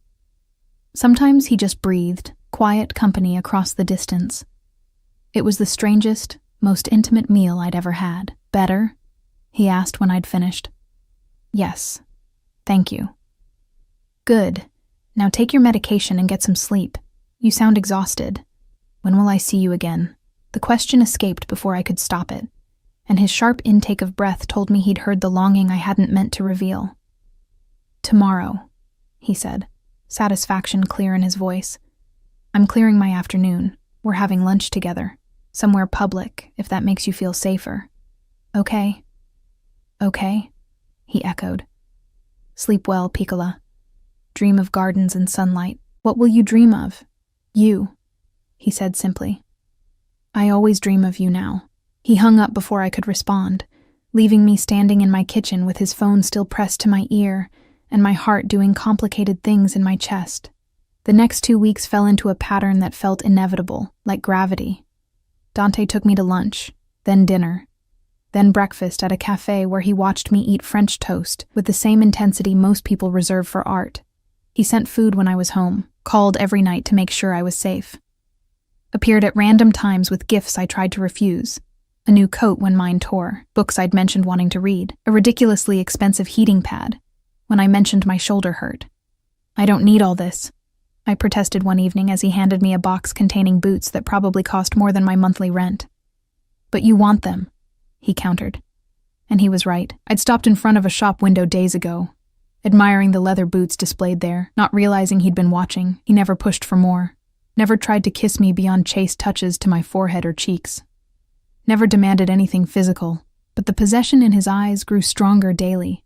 Speaker 1: Sometimes he just breathed, quiet company across the distance. It was the strangest, most intimate meal I'd ever had. Better? He asked when I'd finished. Yes. Thank you. Good. Now take your medication and get some sleep. You sound exhausted. When will I see you again? The question escaped before I could stop it, and his sharp intake of breath told me he'd heard the longing I hadn't meant to reveal. Tomorrow, he said, satisfaction clear in his voice. I'm clearing my afternoon. We're having lunch together. Somewhere public, if that makes you feel safer. Okay? Okay? He echoed. Sleep well, Piccola. Dream of gardens and sunlight. What will you dream of? You, he said simply. I always dream of you now. He hung up before I could respond, leaving me standing in my kitchen with his phone still pressed to my ear and my heart doing complicated things in my chest. The next 2 weeks fell into a pattern that felt inevitable, like gravity. Dante took me to lunch, then dinner, then breakfast at a cafe where he watched me eat French toast with the same intensity most people reserve for art. He sent food when I was home, called every night to make sure I was safe. Appeared at random times with gifts I tried to refuse. A new coat when mine tore, books I'd mentioned wanting to read, a ridiculously expensive heating pad when I mentioned my shoulder hurt. "I don't need all this," I protested one evening as he handed me a box containing boots that probably cost more than my monthly rent. "But you want them," he countered. And he was right. I'd stopped in front of a shop window days ago, admiring the leather boots displayed there, not realizing he'd been watching. He never pushed for more, never tried to kiss me beyond chaste touches to my forehead or cheeks, never demanded anything physical, but the possession in his eyes grew stronger daily,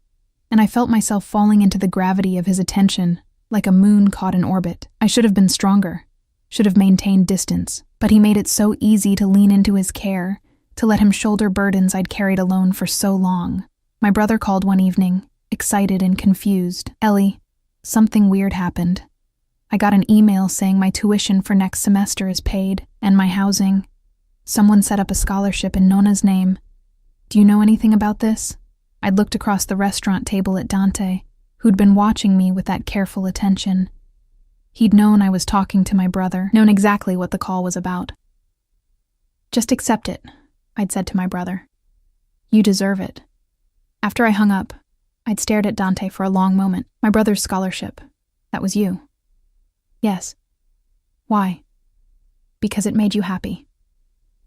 Speaker 1: and I felt myself falling into the gravity of his attention like a moon caught in orbit. I should have been stronger, should have maintained distance, but he made it so easy to lean into his care, to let him shoulder burdens I'd carried alone for so long. My brother called one evening, excited and confused. "Ellie, something weird happened. I got an email saying my tuition for next semester is paid, and my housing. Someone set up a scholarship in Nona's name. Do you know anything about this?" I'd looked across the restaurant table at Dante, who'd been watching me with that careful attention. He'd known I was talking to my brother, known exactly what the call was about. "Just accept it," I'd said to my brother. "You deserve it." After I hung up, I'd stared at Dante for a long moment. "My brother's scholarship. That was you." "Yes." "Why?" "Because it made you happy."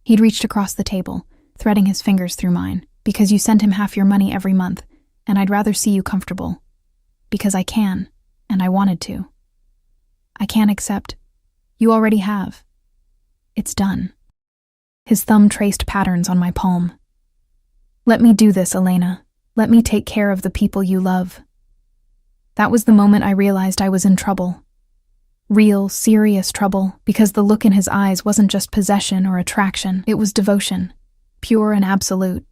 Speaker 1: He'd reached across the table, threading his fingers through mine. "Because you sent him half your money every month, and I'd rather see you comfortable. Because I can, and I wanted to. I can't accept. You already have. It's done." His thumb traced patterns on my palm. "Let me do this, Elena. Let me take care of the people you love." That was the moment I realized I was in trouble. Real, serious trouble, because the look in his eyes wasn't just possession or attraction. It was devotion, pure and absolute,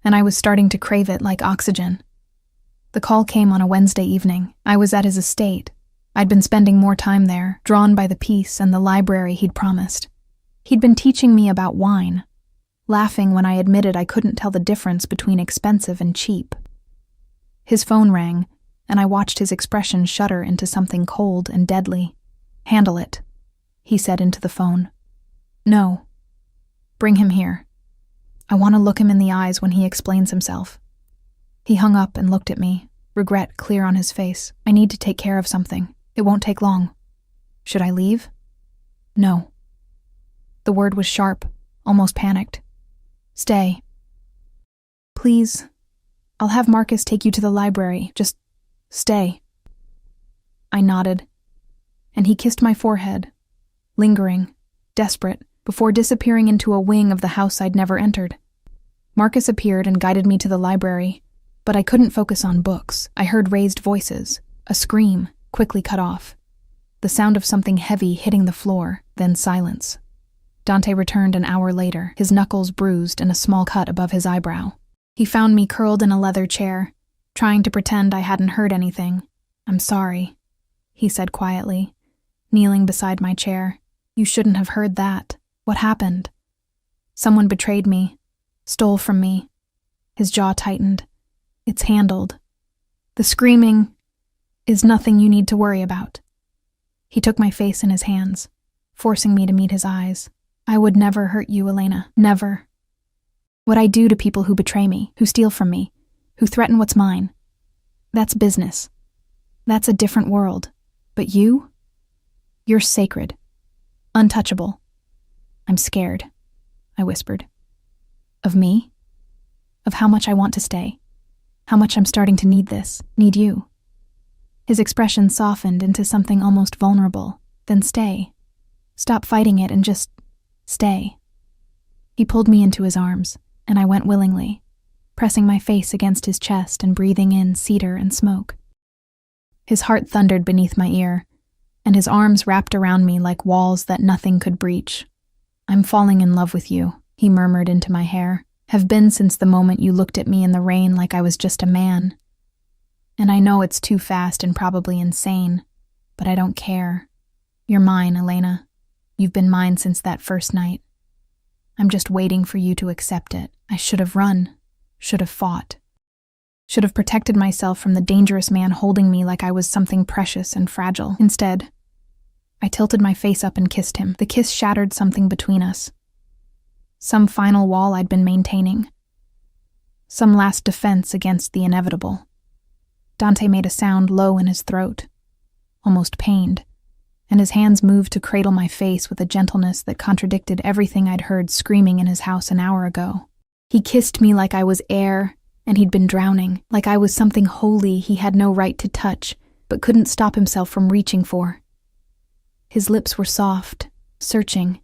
Speaker 1: and I was starting to crave it like oxygen. The call came on a Wednesday evening. I was at his estate. I'd been spending more time there, drawn by the peace and the library he'd promised. He'd been teaching me about wine, laughing when I admitted I couldn't tell the difference between expensive and cheap. His phone rang, and I watched his expression shudder into something cold and deadly. "Handle it," he said into the phone. "No. Bring him here. I want to look him in the eyes when he explains himself." He hung up and looked at me, regret clear on his face. "I need to take care of something. It won't take long. Should I leave?" "No." The word was sharp, almost panicked. "Stay. Please. I'll have Marcus take you to the library. Just stay." I nodded, and he kissed my forehead, lingering, desperate, before disappearing into a wing of the house I'd never entered. Marcus appeared and guided me to the library, but I couldn't focus on books. I heard raised voices, a scream, quickly cut off, the sound of something heavy hitting the floor, then silence. Dante returned an hour later, his knuckles bruised and a small cut above his eyebrow. He found me curled in a leather chair, trying to pretend I hadn't heard anything. "I'm sorry," he said quietly, kneeling beside my chair. "You shouldn't have heard that. What happened?" "Someone betrayed me, stole from me." His jaw tightened. "It's handled. The screaming is nothing you need to worry about." He took my face in his hands, forcing me to meet his eyes. "I would never hurt you, Elena. Never. What I do to people who betray me, who steal from me, who threaten what's mine, that's business. That's a different world. But you? You're sacred. Untouchable." "I'm scared," I whispered. "Of me? Of how much I want to stay. How much I'm starting to need this, need you." His expression softened into something almost vulnerable. "Then stay. Stop fighting it and just stay." He pulled me into his arms, and I went willingly, pressing my face against his chest and breathing in cedar and smoke. His heart thundered beneath my ear, and his arms wrapped around me like walls that nothing could breach. "I'm falling in love with you," he murmured into my hair. "Have been since the moment you looked at me in the rain like I was just a man. And I know it's too fast and probably insane, but I don't care. You're mine, Elena. You've been mine since that first night. I'm just waiting for you to accept it. I should have run, should have fought, should have protected myself from the dangerous man holding me like I was something precious and fragile. Instead, I tilted my face up and kissed him. The kiss shattered something between us. Some final wall I'd been maintaining. Some last defense against the inevitable. Dante made a sound low in his throat, almost pained, and his hands moved to cradle my face with a gentleness that contradicted everything I'd heard screaming in his house an hour ago. He kissed me like I was air, and he'd been drowning, like I was something holy he had no right to touch, but couldn't stop himself from reaching for. His lips were soft, searching,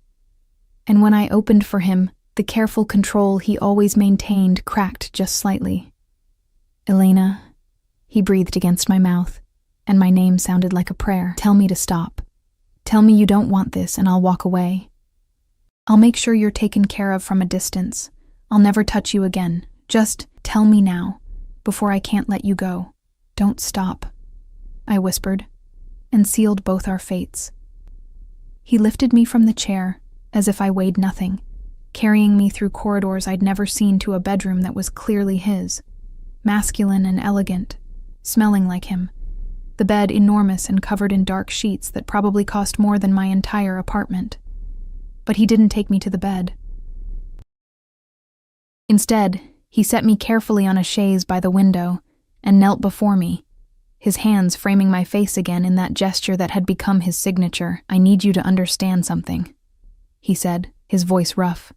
Speaker 1: and when I opened for him, the careful control he always maintained cracked just slightly. Elena, he breathed against my mouth, and my name sounded like a prayer. Tell me to stop. Tell me you don't want this, and I'll walk away. I'll make sure you're taken care of from a distance. I'll never touch you again. Just tell me now, before I can't let you go. Don't stop, I whispered, and sealed both our fates. He lifted me from the chair, as if I weighed nothing, carrying me through corridors I'd never seen to a bedroom that was clearly his, masculine and elegant, smelling like him. The bed enormous and covered in dark sheets that probably cost more than my entire apartment. But he didn't take me to the bed. Instead, he set me carefully on a chaise by the window and knelt before me, his hands framing my face again in that gesture that had become his signature. I need you to understand something, he said, his voice rough.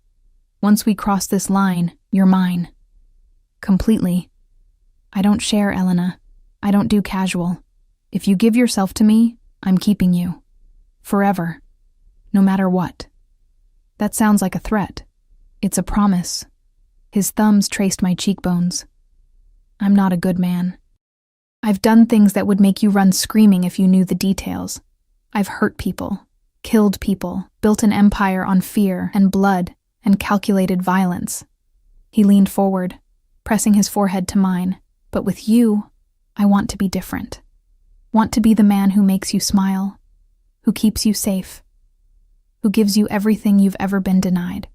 Speaker 1: Once we cross this line, you're mine. Completely. I don't share, Elena. I don't do casual. If you give yourself to me, I'm keeping you. Forever. No matter what. That sounds like a threat. It's a promise. His thumbs traced my cheekbones. I'm not a good man. I've done things that would make you run screaming if you knew the details. I've hurt people, killed people, built an empire on fear and blood and calculated violence. He leaned forward, pressing his forehead to mine. But with you, I want to be different. Want to be the man who makes you smile, who keeps you safe, who gives you everything you've ever been denied.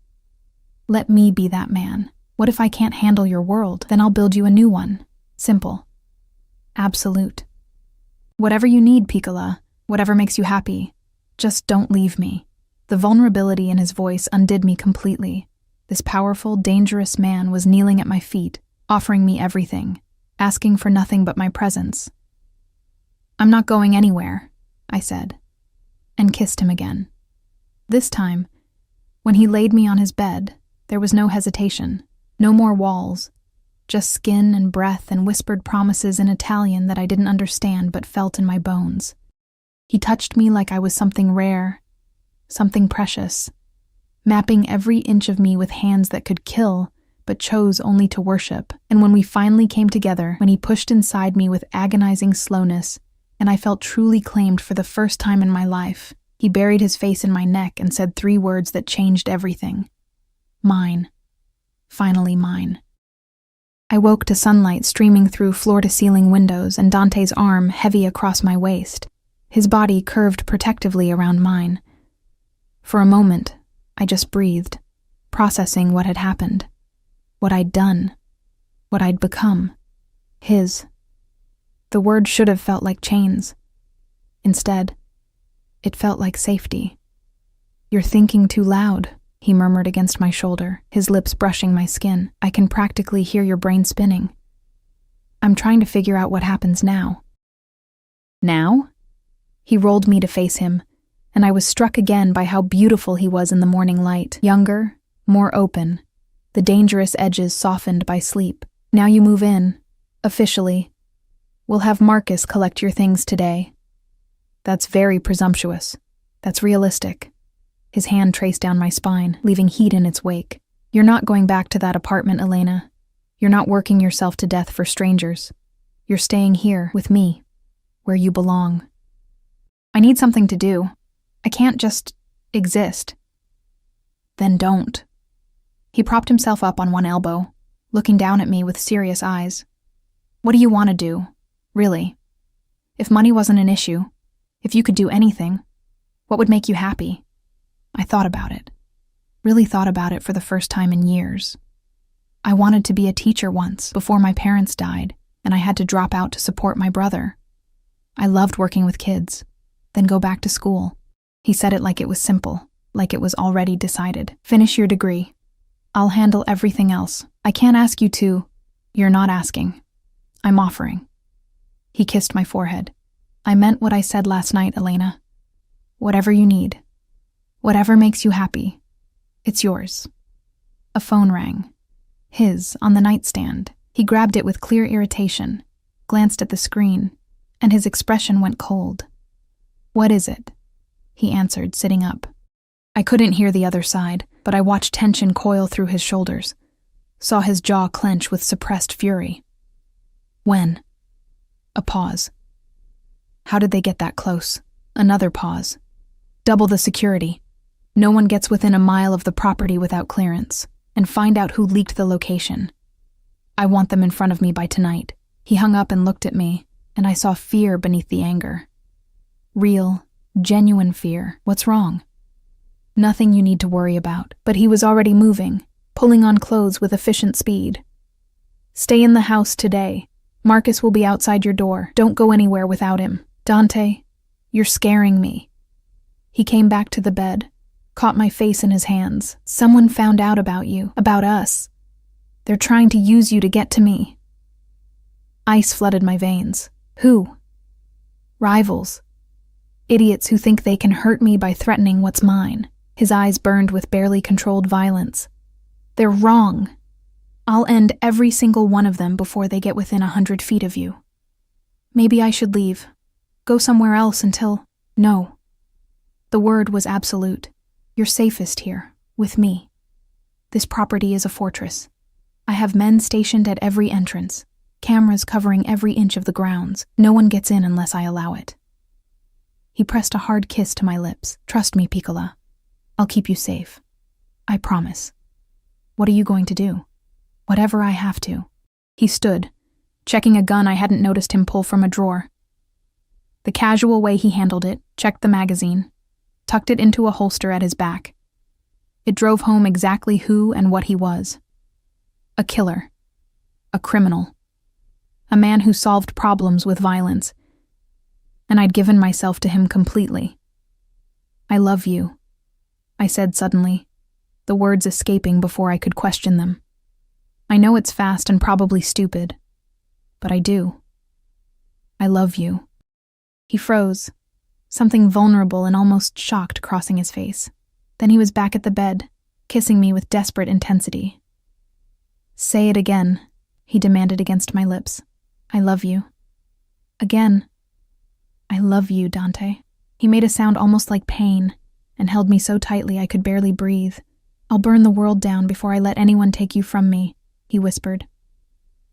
Speaker 1: Let me be that man. What if I can't handle your world? Then I'll build you a new one. Simple. Absolute. Whatever you need, Piccola, whatever makes you happy. Just don't leave me. The vulnerability in his voice undid me completely. This powerful, dangerous man was kneeling at my feet, offering me everything, asking for nothing but my presence. I'm not going anywhere, I said, and kissed him again. This time, when he laid me on his bed, there was no hesitation, no more walls, just skin and breath and whispered promises in Italian that I didn't understand but felt in my bones. He touched me like I was something rare, something precious, mapping every inch of me with hands that could kill, but chose only to worship. And when we finally came together, when he pushed inside me with agonizing slowness, and I felt truly claimed for the first time in my life, he buried his face in my neck and said 3 words that changed everything. Mine. Finally mine. I woke to sunlight streaming through floor-to-ceiling windows and Dante's arm heavy across my waist, his body curved protectively around mine. For a moment, I just breathed, processing what had happened, what I'd done, what I'd become. His. The word should have felt like chains. Instead, it felt like safety. You're thinking too loud, he murmured against my shoulder, his lips brushing my skin. I can practically hear your brain spinning. I'm trying to figure out what happens now. Now? He rolled me to face him, and I was struck again by how beautiful he was in the morning light. Younger, more open, the dangerous edges softened by sleep. Now you move in, officially. We'll have Marcus collect your things today. That's very presumptuous. That's realistic. His hand traced down my spine, leaving heat in its wake. You're not going back to that apartment, Elena. You're not working yourself to death for strangers. You're staying here, with me, where you belong. I need something to do. I can't just exist. Then don't. He propped himself up on one elbow, looking down at me with serious eyes. What do you want to do? Really. If money wasn't an issue, if you could do anything, what would make you happy? I thought about it. Really thought about it for the first time in years. I wanted to be a teacher once, before my parents died, and I had to drop out to support my brother. I loved working with kids, then go back to school. He said it like it was simple, like it was already decided. Finish your degree. I'll handle everything else. I can't ask you to. You're not asking. I'm offering. He kissed my forehead. I meant what I said last night, Elena. Whatever you need. Whatever makes you happy. It's yours. A phone rang. His, on the nightstand. He grabbed it with clear irritation, glanced at the screen, and his expression went cold. What is it? He answered, sitting up. I couldn't hear the other side, but I watched tension coil through his shoulders, saw his jaw clench with suppressed fury. When? A pause. How did they get that close? Another pause. Double the security. No one gets within a mile of the property without clearance, and find out who leaked the location. I want them in front of me by tonight. He hung up and looked at me, and I saw fear beneath the anger. Real, genuine fear. What's wrong? Nothing you need to worry about, but he was already moving, pulling on clothes with efficient speed. Stay in the house today. Marcus will be outside your door. Don't go anywhere without him. Dante, you're scaring me. He came back to the bed, caught my face in his hands. Someone found out about you, about us. They're trying to use you to get to me. Ice flooded my veins. Who? Rivals. Idiots who think they can hurt me by threatening what's mine. His eyes burned with barely controlled violence. They're wrong. I'll end every single one of them before they get within 100 feet of you. Maybe I should leave. Go somewhere else until... No. The word was absolute. You're safest here, with me. This property is a fortress. I have men stationed at every entrance, cameras covering every inch of the grounds. No one gets in unless I allow it. He pressed a hard kiss to my lips. Trust me, Piccola. I'll keep you safe. I promise. What are you going to do? Whatever I have to. He stood, checking a gun I hadn't noticed him pull from a drawer. The casual way he handled it, checked the magazine, tucked it into a holster at his back. It drove home exactly who and what he was. A killer. A criminal. A man who solved problems with violence. And I'd given myself to him completely. I love you, I said suddenly, the words escaping before I could question them. I know it's fast and probably stupid, but I do. I love you. He froze, something vulnerable and almost shocked crossing his face. Then he was back at the bed, kissing me with desperate intensity. Say it again, he demanded against my lips. I love you. Again. I love you, Dante. He made a sound almost like pain, and held me so tightly I could barely breathe. I'll burn the world down before I let anyone take you from me, he whispered.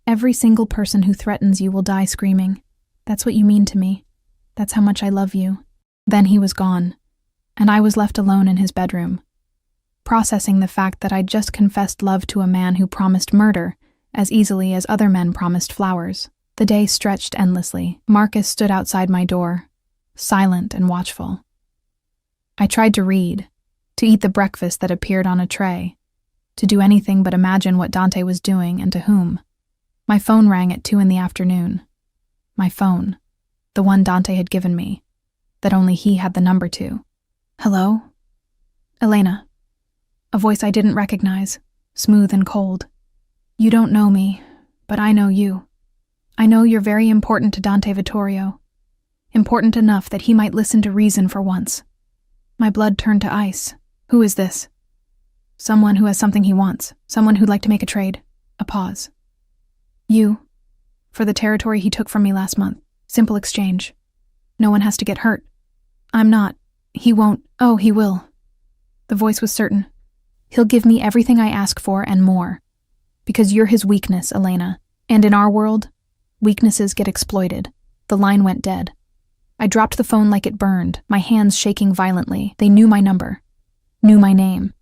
Speaker 1: Every single person who threatens you will die screaming. That's what you mean to me. That's how much I love you. Then he was gone, and I was left alone in his bedroom, processing the fact that I'd just confessed love to a man who promised murder as easily as other men promised flowers. The day stretched endlessly. Marcus stood outside my door, silent and watchful. I tried to read, to eat the breakfast that appeared on a tray, to do anything but imagine what Dante was doing and to whom. My phone rang at 2 p.m. My phone, the one Dante had given me, that only he had the number to. Hello? Elena. A voice I didn't recognize, smooth and cold. You don't know me, but I know you. I know you're very important to Dante Vittorio. Important enough that he might listen to reason for once. My blood turned to ice. Who is this? Someone who has something he wants. Someone who'd like to make a trade. A pause. You. For the territory he took from me last month. Simple exchange. No one has to get hurt. I'm not. He won't. Oh, he will. The voice was certain. He'll give me everything I ask for and more. Because you're his weakness, Elena. And in our world, weaknesses get exploited. The line went dead. I dropped the phone like it burned, my hands shaking violently. They knew my number, knew my name,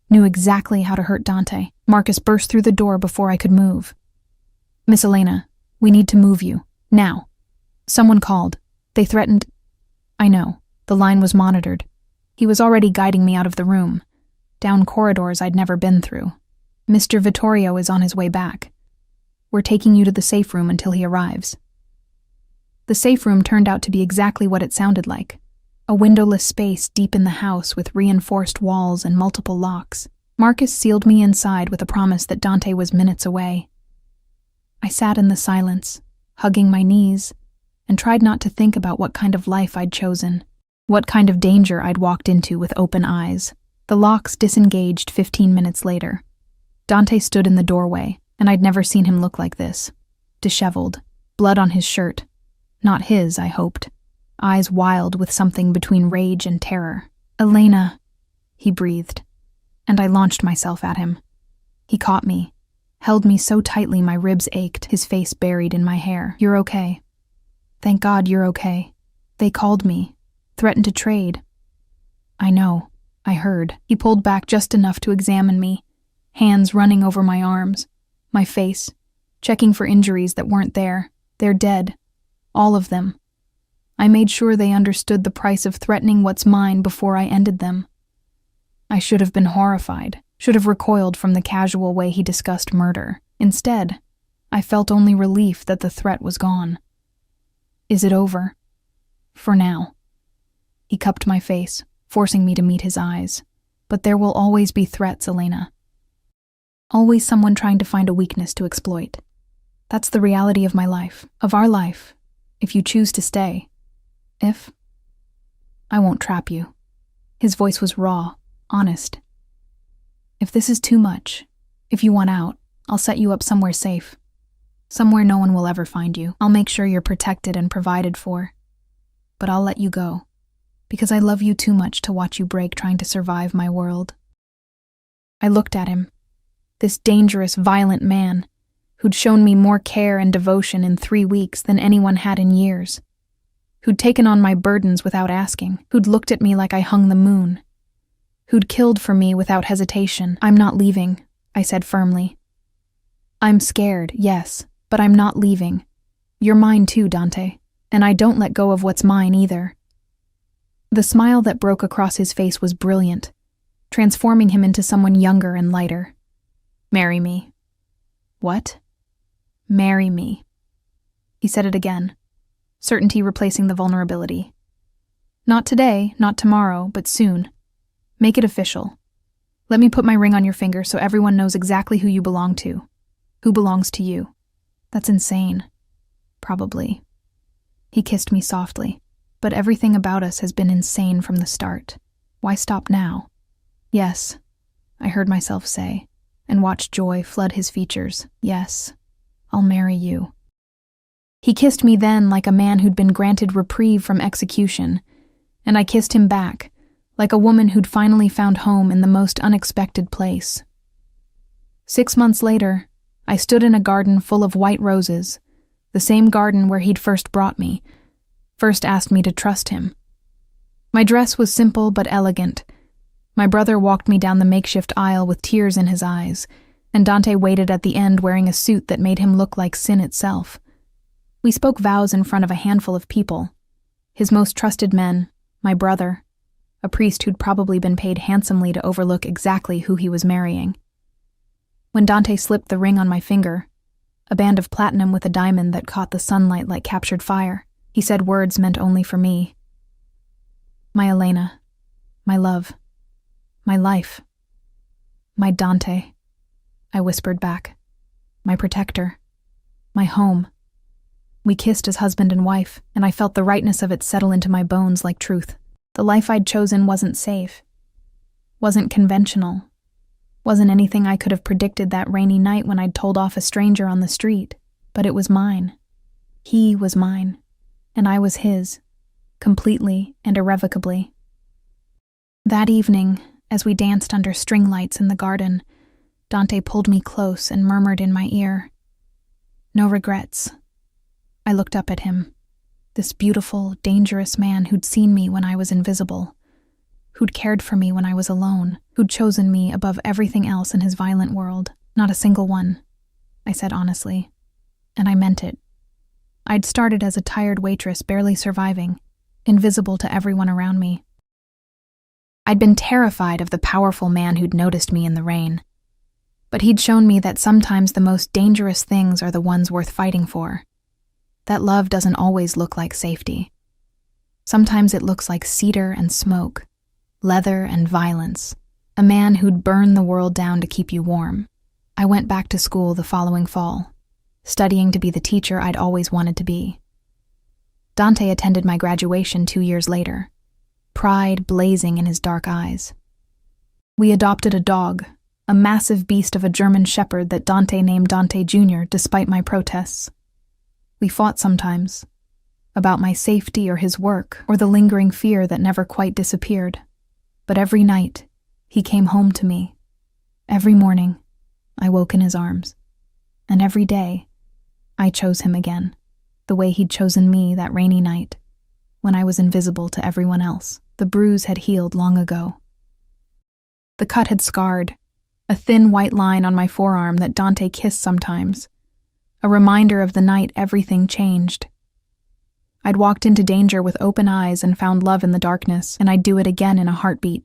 Speaker 1: knew exactly how to hurt Dante. Marcus burst through the door before I could move. Miss Elena, we need to move you. Now. Someone called. They threatened. I know. The line was monitored. He was already guiding me out of the room, down corridors I'd never been through. Mr. Vittorio is on his way back. We're taking you to the safe room until he arrives. The safe room turned out to be exactly what it sounded like. A windowless space deep in the house with reinforced walls and multiple locks. Marcus sealed me inside with a promise that Dante was minutes away. I sat in the silence, hugging my knees, and tried not to think about what kind of life I'd chosen, what kind of danger I'd walked into with open eyes. The locks disengaged 15 minutes later. Dante stood in the doorway, and I'd never seen him look like this. Disheveled, blood on his shirt. Not his, I hoped. Eyes wild with something between rage and terror. "Elena," he breathed, and I launched myself at him. He caught me, held me so tightly my ribs ached, his face buried in my hair. "You're okay. Thank God you're okay. They called me, threatened to trade." "I know," I heard. He pulled back just enough to examine me, hands running over my arms, my face, checking for injuries that weren't there. "They're dead. All of them. I made sure they understood the price of threatening what's mine before I ended them." I should have been horrified, should have recoiled from the casual way he discussed murder. Instead, I felt only relief that the threat was gone. "Is it over?" "For now." He cupped my face, forcing me to meet his eyes. "But there will always be threats, Elena. Always someone trying to find a weakness to exploit. That's the reality of my life, of our life, if you choose to stay. If I won't trap you." His voice was raw, honest. "If this is too much, if you want out, I'll set you up somewhere safe. Somewhere no one will ever find you. I'll make sure you're protected and provided for. But I'll let you go, because I love you too much to watch you break trying to survive my world." I looked at him, this dangerous, violent man, who'd shown me more care and devotion in 3 weeks than anyone had in years, who'd taken on my burdens without asking, who'd looked at me like I hung the moon, who'd killed for me without hesitation. "I'm not leaving," I said firmly. "I'm scared, yes, but I'm not leaving. You're mine too, Dante, and I don't let go of what's mine either." The smile that broke across his face was brilliant, transforming him into someone younger and lighter. "Marry me." "What?" "Marry me." He said it again, certainty replacing the vulnerability. "Not today, not tomorrow, but soon. Make it official. Let me put my ring on your finger so everyone knows exactly who you belong to, who belongs to you." "That's insane." "Probably." He kissed me softly. "But everything about us has been insane from the start. Why stop now?" "Yes," I heard myself say, and watched joy flood his features. "Yes, I'll marry you." He kissed me then like a man who'd been granted reprieve from execution, and I kissed him back, like a woman who'd finally found home in the most unexpected place. 6 months later, I stood in a garden full of white roses, the same garden where he'd first brought me, first asked me to trust him. My dress was simple but elegant. My brother walked me down the makeshift aisle with tears in his eyes, and Dante waited at the end wearing a suit that made him look like sin itself. We spoke vows in front of a handful of people. His most trusted men, my brother, a priest who'd probably been paid handsomely to overlook exactly who he was marrying. When Dante slipped the ring on my finger, a band of platinum with a diamond that caught the sunlight like captured fire, he said words meant only for me. "My Elena, my love, my life, my Dante," I whispered back. "My protector, my home." We kissed as husband and wife, and I felt the rightness of it settle into my bones like truth. The life I'd chosen wasn't safe, wasn't conventional, wasn't anything I could have predicted that rainy night when I'd told off a stranger on the street, but it was mine. He was mine, and I was his, completely and irrevocably. That evening, as we danced under string lights in the garden, Dante pulled me close and murmured in my ear, "No regrets." I looked up at him, this beautiful, dangerous man who'd seen me when I was invisible, who'd cared for me when I was alone, who'd chosen me above everything else in his violent world. "Not a single one," I said honestly, and I meant it. I'd started as a tired waitress barely surviving, invisible to everyone around me. I'd been terrified of the powerful man who'd noticed me in the rain. But he'd shown me that sometimes the most dangerous things are the ones worth fighting for. That love doesn't always look like safety. Sometimes it looks like cedar and smoke, leather and violence, a man who'd burn the world down to keep you warm. I went back to school the following fall, studying to be the teacher I'd always wanted to be. Dante attended my graduation 2 years later, pride blazing in his dark eyes. We adopted a dog, a massive beast of a German shepherd that Dante named Dante Jr. despite my protests. We fought sometimes, about my safety or his work or the lingering fear that never quite disappeared. But every night, he came home to me. Every morning, I woke in his arms. And every day, I chose him again, the way he'd chosen me that rainy night, when I was invisible to everyone else. The bruise had healed long ago. The cut had scarred, a thin white line on my forearm that Dante kissed sometimes, a reminder of the night everything changed. I'd walked into danger with open eyes and found love in the darkness, and I'd do it again in a heartbeat.